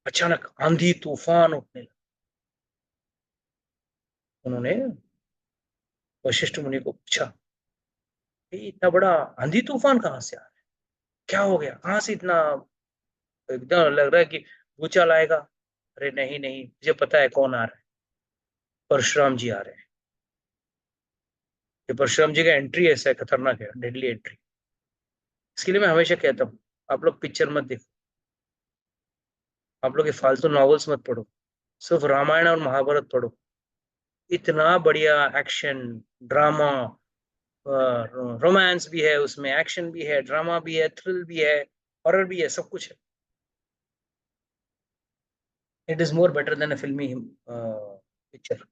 अचानक आंधी तूफान उठने लगा। उन्होंने वशिष्ठ मुनि को पूछा, "ये इतना बड़ा आंधी तूफान कहाँ से आ रहा है? क्या हो गया? कहाँ से इतना एकदम लग रहा है कि भूचाल आएगा?" अरे नहीं नहीं, मुझे पता है कौन आ रहा है। परशुराम जी आ रहे हैं। ये परशुराम जी का एंट्री ऐसा है, खतरनाक है, डेडली एंट्री। इसके लिए मैं हमेशा कहता हूँ, आप लोग पिक्चर मत देखो, आप लोग ये फालतू नॉवेल्स मत पढ़ो, सिर्फ रामायण और महाभारत पढ़ो। इतना बढ़िया एक्शन, ड्रामा, रोमांस भी है उसमें, एक्शन भी है, ड्रामा भी है, थ्रिल भी है, हॉरर भी है, सब कुछ है। It is more better than a filmy picture,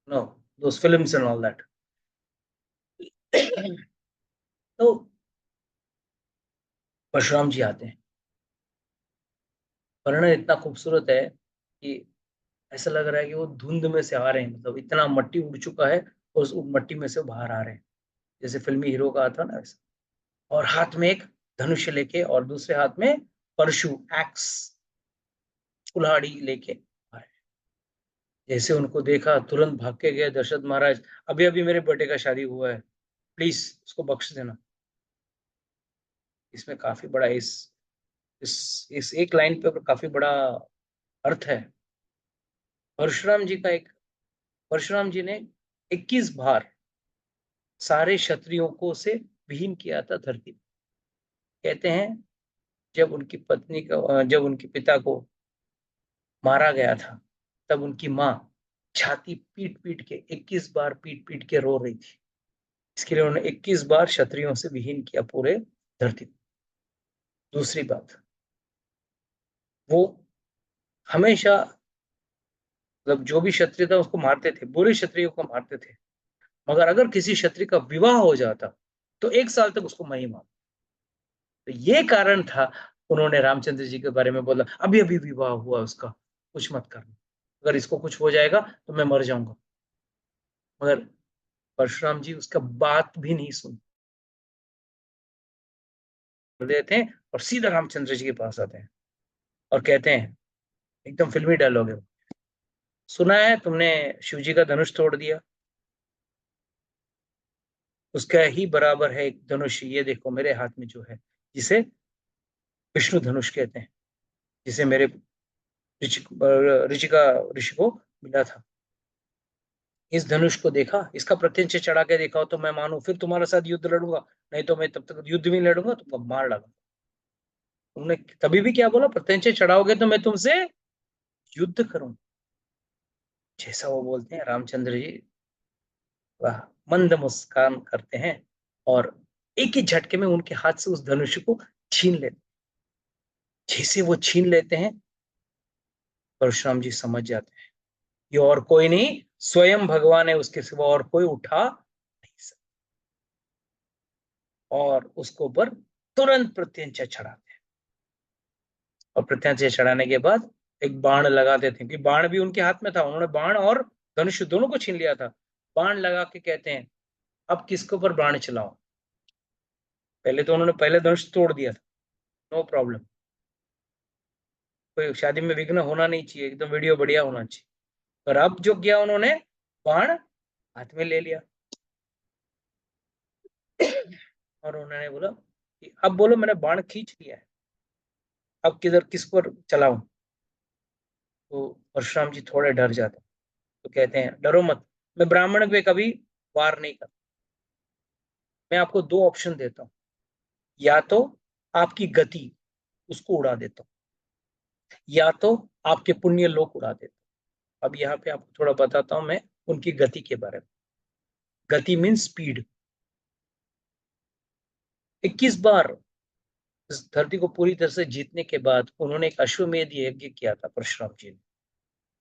no, those films and all that. तो परशुराम जी आते हैं। वर्णन इतना खूबसूरत है कि ऐसा लग रहा है कि वो धुंध में से आ रहे हैं, मतलब इतना मट्टी उड़ चुका है और उस मट्टी में से बाहर आ रहे हैं, जैसे फिल्मी हीरो का आता ना वैसा। और हाथ में एक धनुष लेके और दूसरे हाथ में परशु, एक्स, कुल्हाड़ी लेके आ रहे हैं। जैसे उनको देखा तुरंत भाग के गए दशरथ महाराज, अभी अभी मेरे बेटे का शादी हुआ है, प्लीज उसको बख्श देना। इसमें काफी बड़ा इस एक लाइन पे काफी बड़ा अर्थ है। परशुराम जी का एक परशुराम जी ने 21 बार सारे क्षत्रियों को से विहीन किया था धरती पे। कहते हैं जब उनके पिता को मारा गया था, तब उनकी माँ छाती पीट पीट के 21 बार पीट पीट के रो रही थी। इसके लिए उन्होंने 21 बार क्षत्रियों से विहीन किया पूरे धरती को। दूसरी बात, वो हमेशा, मतलब जो भी क्षत्रिय था उसको मारते थे, बुरे क्षत्रियों को मारते थे, मगर अगर किसी क्षत्रिय का विवाह हो जाता तो 1 साल तक उसको नहीं मार। तो ये कारण था, उन्होंने रामचंद्र जी के बारे में बोला, अभी अभी विवाह हुआ उसका, कुछ मत करना, अगर इसको कुछ हो जाएगा तो मैं मर जाऊंगा। मगर परशुराम जी उसका बात भी नहीं सुन देते हैं और सीधा रामचंद्र जी के पास आते हैं और कहते हैं, एकदम फिल्मी डायलॉग है, सुना है तुमने शिव जी का धनुष तोड़ दिया, उसका ही बराबर है एक धनुष, ये देखो मेरे हाथ में जो है, जिसे विष्णु धनुष कहते हैं, जिसे मेरे ऋषिका ऋषि को मिला था। इस धनुष को देखा, इसका प्रत्यंच चढ़ा के देखा हो तो मैं मानू, फिर तुम्हारे साथ युद्ध लड़ूंगा, नहीं तो मैं तब तक युद्ध भी लड़ूंगा, तुमको मार डालूंगा। तुमने तभी भी क्या बोला, प्रत्यंच चढ़ाओगे तो मैं तुमसे युद्ध करूं। जैसा वो बोलते हैं रामचंद्र जी, वह मंद मुस्कान करते हैं और एक ही झटके में उनके हाथ से उस धनुष को छीन लेते। जैसे वो छीन लेते हैं, परशुराम जी समझ जाते हैं ये और कोई नहीं, स्वयं भगवान है, उसके सिवा और कोई उठा नहीं सकता। और उसको ऊपर तुरंत प्रत्यंचा चढ़ाते हैं। और प्रत्यंचा चढ़ाने के बाद एक बाण लगा देते हैं, कि बाण भी उनके हाथ में था, उन्होंने बाण और धनुष दोनों को छीन लिया था। बाण लगा के कहते हैं, अब किसके ऊपर बाण चलाओ। पहले तो उन्होंने पहले धनुष तोड़ दिया था, नो प्रॉब्लम, कोई शादी में विघ्न होना नहीं चाहिए, एकदम वीडियो बढ़िया होना चाहिए। पर अब जो किया उन्होंने, बाण हाथ में ले लिया और उन्होंने बोला कि अब बोलो मैंने बाण खींच लिया है, अब किधर किस पर चलाऊं। तो परशुराम जी थोड़े डर जाते हैं, तो कहते हैं, डरो मत, मैं ब्राह्मण पे कभी वार नहीं करता, मैं आपको दो ऑप्शन देता हूँ, या तो आपकी गति उसको उड़ा देता हूँ, या तो आपके पुण्य लोक उड़ा देते। अब यहाँ पे आपको थोड़ा बताता हूं मैं उनकी गति के बारे में। गति मीन्स स्पीड। 21 बार इस धरती को पूरी तरह से जीतने के बाद उन्होंने एक अश्वमेध यज्ञ किया था परशुराम जी ने,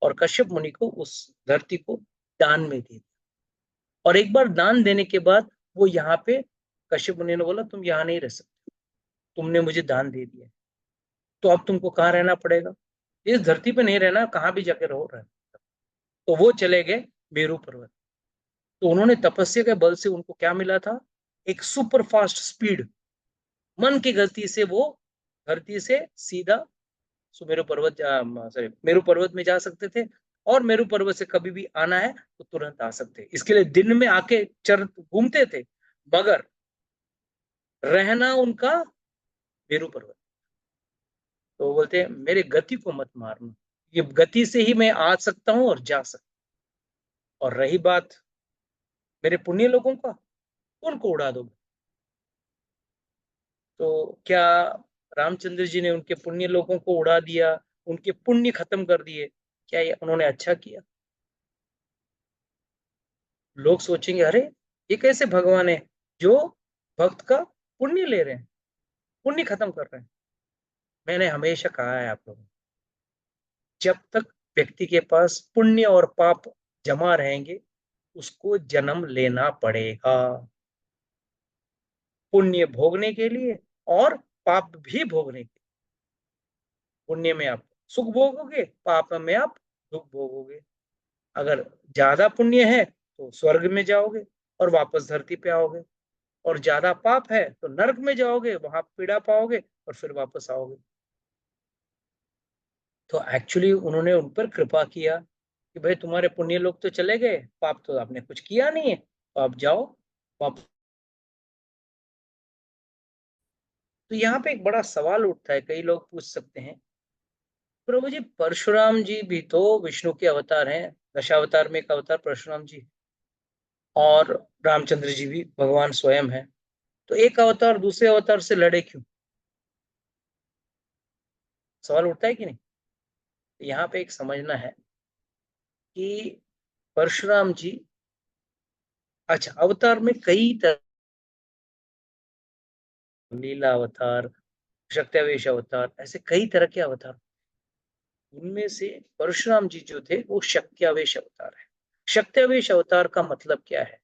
और कश्यप मुनि को उस धरती को दान में दे दिया। और एक बार दान देने के बाद वो यहाँ पे कश्यप मुनि ने बोला तुम यहाँ नहीं रह सकते, तुमने मुझे दान दे दिया, तो अब तुमको कहाँ रहना पड़ेगा, इस धरती पे नहीं रहना, कहाँ भी जाके रहो रहे। तो वो चले गए मेरू पर्वत। तो उन्होंने तपस्या के बल से उनको क्या मिला था, एक सुपर फास्ट स्पीड। मन की गति से वो धरती से सीधा सुमेरु पर्वत सॉरी मेरू पर्वत में जा सकते थे, और मेरू पर्वत से कभी भी आना है तो तुरंत आ सकते। इसके लिए दिन में आके चर घूमते थे, मगर रहना उनका मेरू पर्वत। तो बोलते हैं मेरे गति को मत मारना, ये गति से ही मैं आ सकता हूं और जा सकता हूं। और रही बात मेरे पुण्य लोगों का, उनको उड़ा दो। तो क्या रामचंद्र जी ने उनके पुण्य लोगों को उड़ा दिया, उनके पुण्य खत्म कर दिए? क्या ये उन्होंने अच्छा किया? लोग सोचेंगे अरे ये कैसे भगवान है जो भक्त का पुण्य ले रहे हैं, पुण्य खत्म कर रहे हैं। मैंने हमेशा कहा है आप लोगों को, जब तक व्यक्ति के पास पुण्य और पाप जमा रहेंगे उसको जन्म लेना पड़ेगा, पुण्य भोगने के लिए और पाप भी भोगने के लिए। पुण्य में आप सुख भोगोगे, पाप में आप दुख भोगोगे। अगर ज्यादा पुण्य है तो स्वर्ग में जाओगे और वापस धरती पे आओगे, और ज्यादा पाप है तो नरक में जाओगे, वहां पीड़ा पाओगे और फिर वापस आओगे। तो एक्चुअली उन्होंने उन पर कृपा किया कि भाई तुम्हारे पुण्य लोग तो चले गए, पाप तो आपने कुछ किया नहीं है, तो आप जाओ वापस। तो यहाँ पे एक बड़ा सवाल उठता है, कई लोग पूछ सकते हैं प्रभु जी परशुराम जी भी तो विष्णु के अवतार हैं, दशावतार में एक अवतार परशुराम जी, और रामचंद्र जी भी भगवान स्वयं है, तो एक अवतार दूसरे अवतार से लड़े क्यों? सवाल उठता है कि नहीं? तो यहाँ पे एक समझना है कि परशुराम जी, अच्छा अवतार में कई तरह, लीला अवतार, शक्त्यावेश अवतार, ऐसे कई तरह के अवतार। उनमें से परशुराम जी जो थे वो शक्त्यावेश अवतार है। शक्त्यावेश अवतार का मतलब क्या है?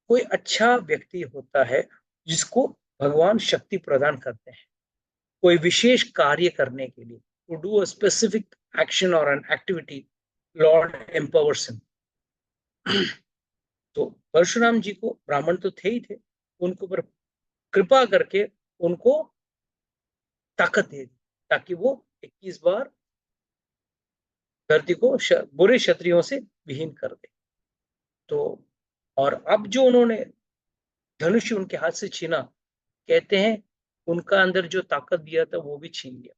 कोई अच्छा व्यक्ति होता है जिसको भगवान शक्ति प्रदान करते हैं कोई विशेष कार्य करने के लिए, to do a specific action और an activity, lord empowers him. तो परशुराम जी को ब्राह्मण तो थे ही थे, उनको पर कृपा करके उनको ताकत दे दी ताकि वो 21 बार धरती को बुरे क्षत्रियों से विहीन कर दे। तो और अब जो उन्होंने धनुष उनके हाथ से छीना, कहते हैं उनका अंदर जो ताकत दिया था वो भी छीन लिया।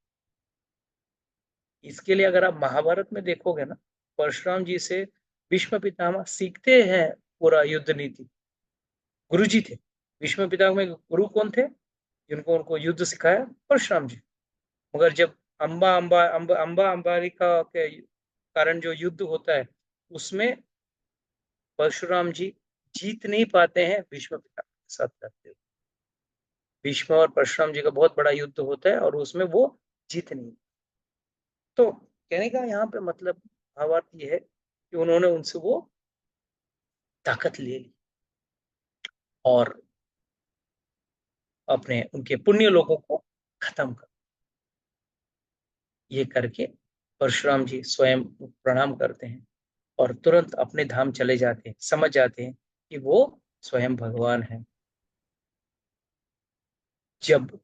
इसके लिए अगर आप महाभारत में देखोगे ना, परशुराम जी से भीष्म पितामह सीखते हैं पूरा युद्ध नीति, गुरु जी थे। भीष्म पितामह में गुरु कौन थे जिनको उनको युद्ध सिखाया? परशुराम जी। मगर जब अंबा अंबालिका के कारण जो युद्ध होता है उसमें परशुराम जी जीत नहीं पाते हैं भीष्म पितामह के साथ लड़ते हुए। भीष्म और परशुराम जी का बहुत बड़ा युद्ध होता है और उसमें वो जीत नहीं। तो कहने का यहाँ पे मतलब भावार्थ ये है कि उन्होंने उनसे वो ताकत ले ली और अपने उनके पुण्य लोगों को खत्म कर। ये करके परशुराम जी स्वयं प्रणाम करते हैं और तुरंत अपने धाम चले जाते हैं, समझ जाते हैं कि वो स्वयं भगवान है। जब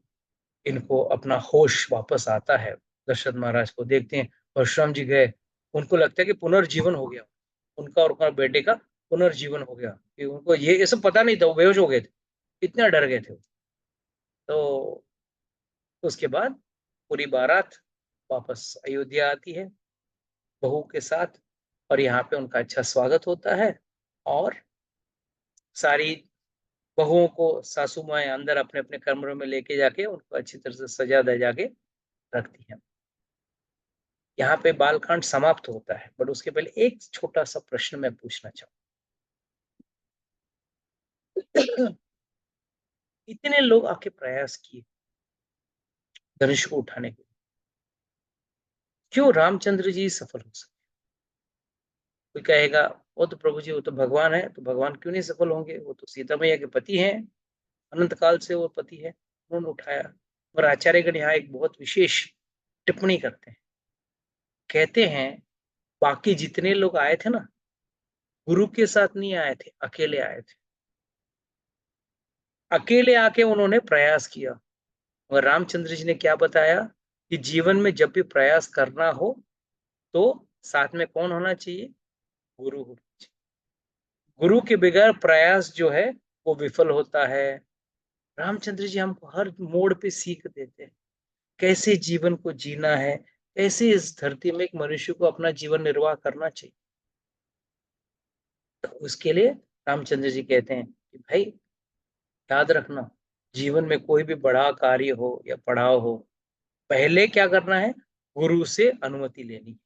इनको अपना होश वापस आता है, दशरथ महाराज को देखते हैं परशुराम जी गए, उनको लगता है कि पुनर्जीवन हो गया उनका, और उनका बेटे का पुनर्जीवन हो गया, कि उनको ये सब पता नहीं था, वो बेहोश हो गए थे, इतना डर गए थे। तो उसके बाद पूरी बारात वापस अयोध्या आती है बहू के साथ, और यहाँ पे उनका अच्छा स्वागत होता है, और सारी बहुओं को सासू माएं अंदर अपने अपने कमरों में लेके जाके उनको अच्छी तरह से सजा धजा के रखती हैं। यहाँ पे बालकांड समाप्त होता है, बट उसके पहले एक छोटा सा प्रश्न मैं पूछना चाहूँ। इतने लोग आके प्रयास किए धनुष को उठाने के लिए, क्यों रामचंद्र जी सफल हो सके? कोई कहेगा वो तो प्रभु जी वो तो भगवान है, तो भगवान क्यों नहीं सफल होंगे, वो तो सीता मैया के पति हैं, अनंत काल से वो पति है, उन्होंने उठाया। और आचार्यगण यहाँ एक बहुत विशेष टिप्पणी करते हैं, कहते हैं बाकी जितने लोग आए थे ना, गुरु के साथ नहीं आए थे, अकेले आए थे। अकेले आके उन्होंने प्रयास किया। और रामचंद्र जी ने क्या बताया कि जीवन में जब भी प्रयास करना हो तो साथ में कौन होना चाहिए? गुरु होना चाहिए। गुरु के बगैर प्रयास जो है वो विफल होता है। रामचंद्र जी हमको हर मोड़ पे सीख देते हैं कैसे जीवन को जीना है, कैसे इस धरती में एक मनुष्य को अपना जीवन निर्वाह करना चाहिए। तो उसके लिए रामचंद्र जी कहते हैं कि भाई याद रखना, जीवन में कोई भी बड़ा कार्य हो या पड़ाव हो, पहले क्या करना है? गुरु से अनुमति लेनी।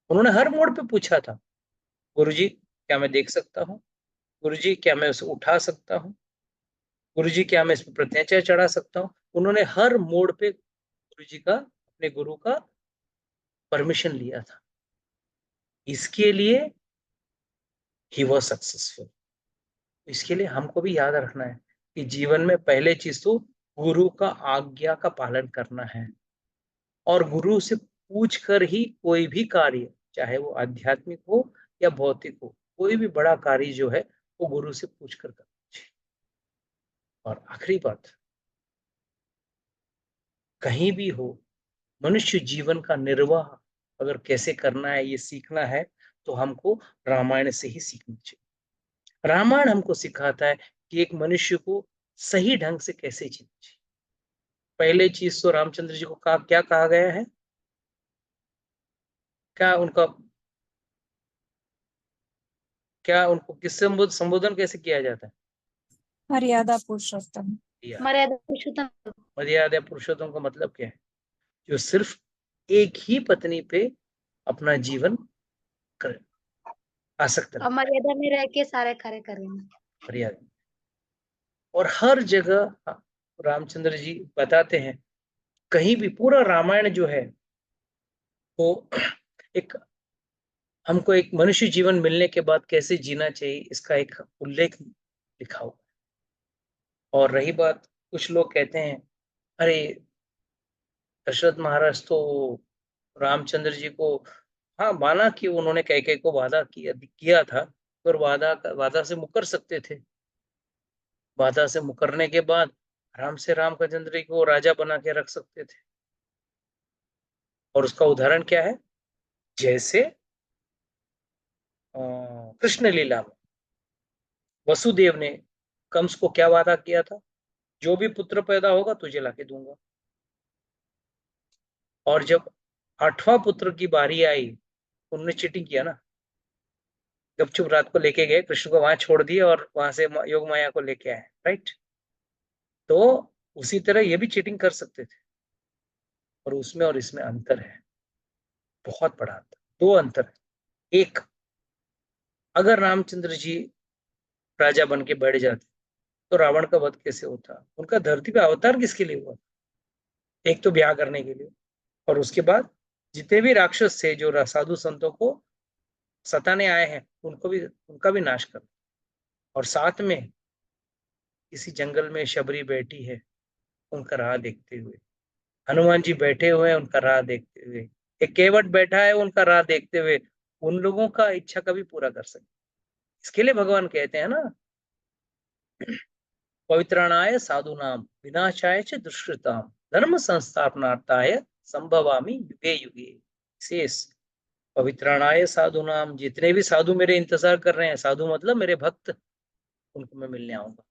उन्होंने हर मोड़ पे पूछा था, गुरु जी क्या मैं देख सकता हूँ? गुरु जी क्या मैं उसे उठा सकता हूँ? गुरु जी क्या मैं इस पर प्रत्यंचा चढ़ा सकता हूँ? उन्होंने हर मोड़ पे गुरु जी का, अपने गुरु का परमिशन लिया था। इसके लिए ही वॉज सक्सेसफुल। इसके लिए हमको भी याद रखना है कि जीवन में पहले चीज तो गुरु का आज्ञा का पालन करना है, और गुरु से पूछ कर ही कोई भी कार्य, चाहे वो आध्यात्मिक हो या भौतिक हो, कोई भी बड़ा कार्य जो है वो गुरु से पूछ कर करना चाहिए। और आखिरी बात, कहीं भी हो, मनुष्य जीवन का निर्वाह अगर कैसे करना है ये सीखना है तो हमको रामायण से ही सीखना चाहिए। रामायण हमको सिखाता है कि एक मनुष्य को सही ढंग से कैसे जीना चाहिए। पहले चीज तो रामचंद्र जी को क्या कहा गया है? क्या उनका, क्या उनको किससे संबोधन कैसे किया जाता है? मर्यादा पुरुषोत्तम। मर्यादा पुरुषोत्तम। मर्यादा पुरुषोत्तम का मतलब क्या है? जो सिर्फ एक ही पत्नी पे अपना जीवन कर आसक्त और मर्यादा में रह के सारे कार्य करेंगे। मर्यादा। और हर जगह रामचंद्र जी बताते हैं, कहीं भी पूरा रामायण जो है वो एक, हमको एक मनुष्य जीवन मिलने के बाद कैसे जीना चाहिए इसका एक उल्लेख लिखा हुआ। और रही बात, कुछ लोग कहते हैं अरे दशरथ महाराज तो रामचंद्र जी को, हाँ माना कि उन्होंने कैकेयी को वादा किया था, पर वादा से मुकर सकते थे। वादा से मुकरने के बाद आराम से रामचंद्र जी को राजा बना के रख सकते थे। और उसका उदाहरण क्या है? जैसे कृष्ण लीला में वसुदेव ने कंस को क्या वादा किया था? जो भी पुत्र पैदा होगा तुझे लाके दूंगा। और जब 8वां पुत्र की बारी आई, उन्होंने चीटिंग किया ना, गपचुप रात को लेके गए, कृष्ण को वहां छोड़ दिए और वहां से योग माया को लेके आए, राइट? तो उसी तरह ये भी चीटिंग कर सकते थे। और उसमें और इसमें अंतर है, बहुत बड़ा अंतर। दो अंतर है। एक, अगर रामचंद्र जी राजा बन के बैठ जाते तो रावण का वध कैसे होता? उनका धरती पे अवतार किसके लिए हुआ? एक तो ब्याह करने के लिए, और उसके बाद जितने भी राक्षस थे जो साधु संतों को सताने आए हैं उनको भी, उनका भी नाश कर। और साथ में किसी जंगल में शबरी बैठी है उनका राह देखते हुए, हनुमान जी बैठे हुए हैं उनका राह देखते हुए, एक केवट बैठा है उनका राह देखते हुए, उन लोगों का इच्छा कभी पूरा कर सकते। इसके लिए भगवान कहते हैं ना, पवित्राणाय साधुनाम विनाशाय च दुष्कृताम धर्म संस्थापनार्थाय संभवामि युगे युगे। शेष पवित्राणाय साधुनाम, जितने भी साधु मेरे इंतजार कर रहे हैं, साधु मतलब मेरे भक्त, उनको मैं मिलने आऊंगा।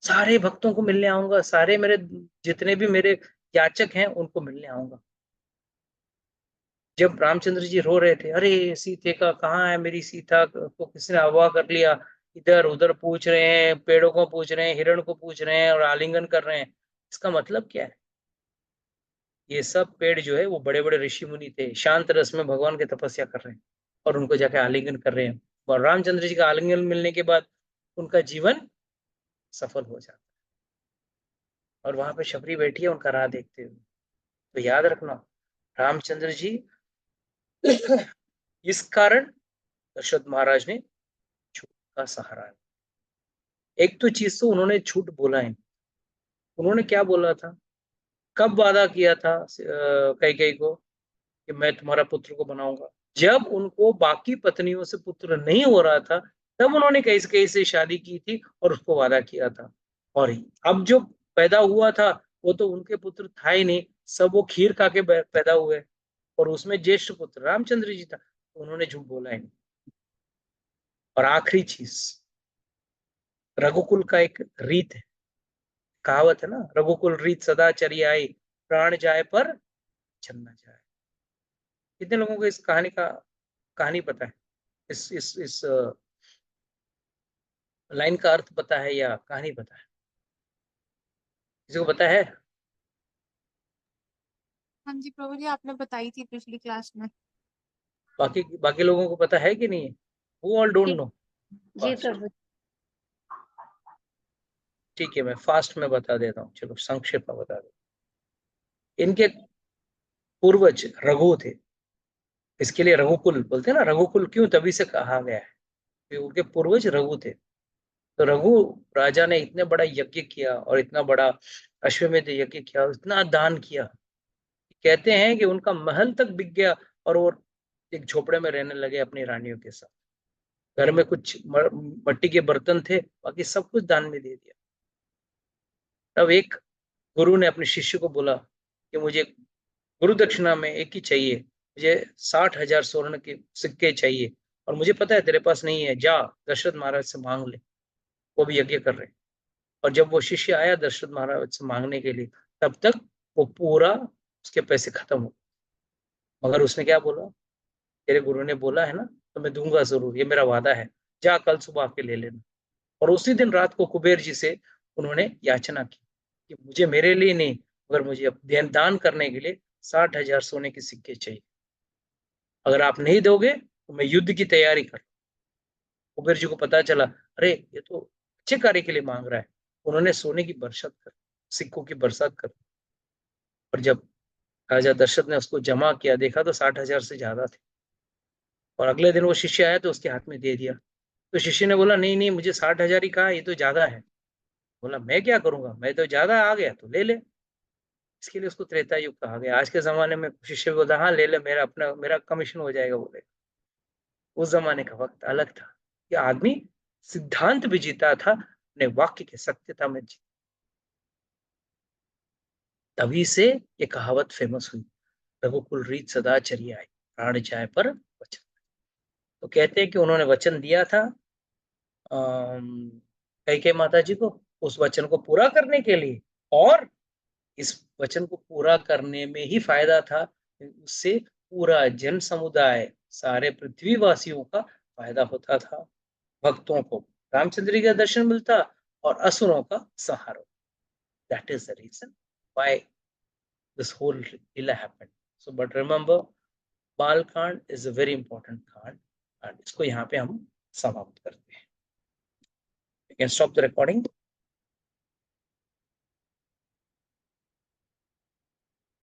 सारे भक्तों को मिलने आऊंगा, सारे मेरे जितने भी मेरे याचक हैं उनको मिलने आऊंगा। जब रामचंद्र जी रो रहे थे, अरे सीते का कहाँ है, मेरी सीता को किसने अगवा कर लिया, इधर उधर पूछ रहे हैं, पेड़ों को पूछ रहे हैं, हिरण को पूछ रहे हैं और आलिंगन कर रहे हैं, इसका मतलब क्या है? ये सब पेड़ जो है वो बड़े बड़े ऋषि मुनि थे, शांत रस में भगवान की तपस्या कर रहे हैं और उनको जाके आलिंगन कर रहे हैं, और रामचंद्र जी का आलिंगन मिलने के बाद उनका जीवन सफल हो जाता है। और वहां पे शबरी बैठी है उनका राह देखते हुए। तो याद रखना, रामचंद्र जी इस कारण दशरथ महाराज ने झूठ का सहारा लिया। एक तो चीज तो उन्होंने झूठ बोला है। उन्होंने क्या बोला था, कब वादा किया था कैकेयी को कि मैं तुम्हारा पुत्र को बनाऊंगा? जब उनको बाकी पत्नियों से पुत्र नहीं हो रहा था, तब उन्होंने कैकेयी से शादी की थी और उसको वादा किया था। और अब जो पैदा हुआ था वो तो उनके पुत्र था ही नहीं, सब वो खीर खा के पैदा हुए, और उसमें ज्येष्ठ पुत्र रामचंद्र जी था, तो उन्होंने झूठ बोला ही नहीं। और आखिरी चीज, रघुकुल का एक रीत है, कहावत है ना, रघुकुल रीत सदा चली आई, प्राण जाए पर वचन न जाए। कितने लोगों को इस कहानी पता है? इस लाइन का अर्थ पता है या कहानी पता है? किसी को पता है? हाँ जी प्रभु जी, आपने बताई थी पिछली क्लास में। बाकी बाकी लोगों को पता है कि नहीं है? Who all don't know? जी प्रभु। ठीक है, मैं फास्ट में बता देता हूँ, चलो संक्षेप में बता देता हूँ। इनके पूर्वज रघु थे, इसके लिए रघुकुल बोलते हैं ना। रघुकुल क्यों तभी से कहा गया है कि उनके पूर्वज रघु थे। तो रघु राजा ने इतने बड़ा यज्ञ किया और इतना बड़ा अश्वमेध यज्ञ किया, इतना दान किया, कहते हैं कि उनका महल तक बिक गया और वो एक झोपड़े में रहने लगे अपनी रानियों के साथ। घर में कुछ मट्टी के बर्तन थे, बाकी सब कुछ दान में दे दिया। तब एक गुरु ने अपने शिष्य को बोला कि मुझे गुरु दक्षिणा में एक ही चाहिए, मुझे 60,000 स्वर्ण के सिक्के चाहिए, और मुझे पता है तेरे पास नहीं है, जा दशरथ महाराज से मांग ले, वो भी यज्ञ कर रहे हैं। और जब वो शिष्य आया दशरथ महाराज से मांगने के लिए, तब तक वो पूरा उसके पैसे खत्म हो। मगर उसने क्या बोला, तेरे गुरु ने बोला है ना, तो मैं दूंगा जरूर, ये मेरा वादा है, जा कल सुबह आके ले लेना। और उसी दिन रात को कुबेर जी से उन्होंने याचना की कि मुझे मेरे लिए नहीं, मगर मुझे दान करने के लिए 60,000 सोने के सिक्के चाहिए। अगर आप नहीं दोगे तो मैं युद्ध की तैयारी कर। कुबेर जी को पता चला, अरे ये तो अच्छे कार्य के लिए मांग रहा है। उन्होंने सोने की बरसात कर, सिक्कों की बरसात कर। और जब राजा दशरथ ने उसको जमा किया, देखा तो 60,000 से ज्यादा थे। और अगले दिन वो शिष्य आया तो उसके हाथ में दे दिया। तो शिष्य ने बोला, नहीं नहीं, मुझे 60,000 ही कहा, ये तो ज्यादा है। बोला, मैं क्या करूंगा, मैं तो ज्यादा आ गया तो ले ले। इसके लिए उसको त्रेता युग कहा गया। आज के जमाने में शिष्य बोलता, हाँ ले ले, मेरा कमीशन हो जाएगा, बोले। उस जमाने का वक्त अलग था कि आदमी सिद्धांत भी जीता था, अपने वाक्य की सत्यता में जीता। तभी से ये कहावत फेमस हुई, रघुकुल रीत सदा चली आई, प्राण जाए पर वचन। तो कहते हैं कि उन्होंने वचन दिया था कैकेयी माता जी को, उस वचन को पूरा करने के लिए, और इस वचन को पूरा करने में ही फायदा था, उससे पूरा जन समुदाय, सारे पृथ्वीवासियों का फायदा होता था। भक्तों को रामचंद्र जी का दर्शन मिलता और असुरों का संहार। That is the reason why this whole leela happened. So but remember, Balkand is a very important kand, और इसको यहाँ पे हम समाप्त करते हैं। You can stop the recording.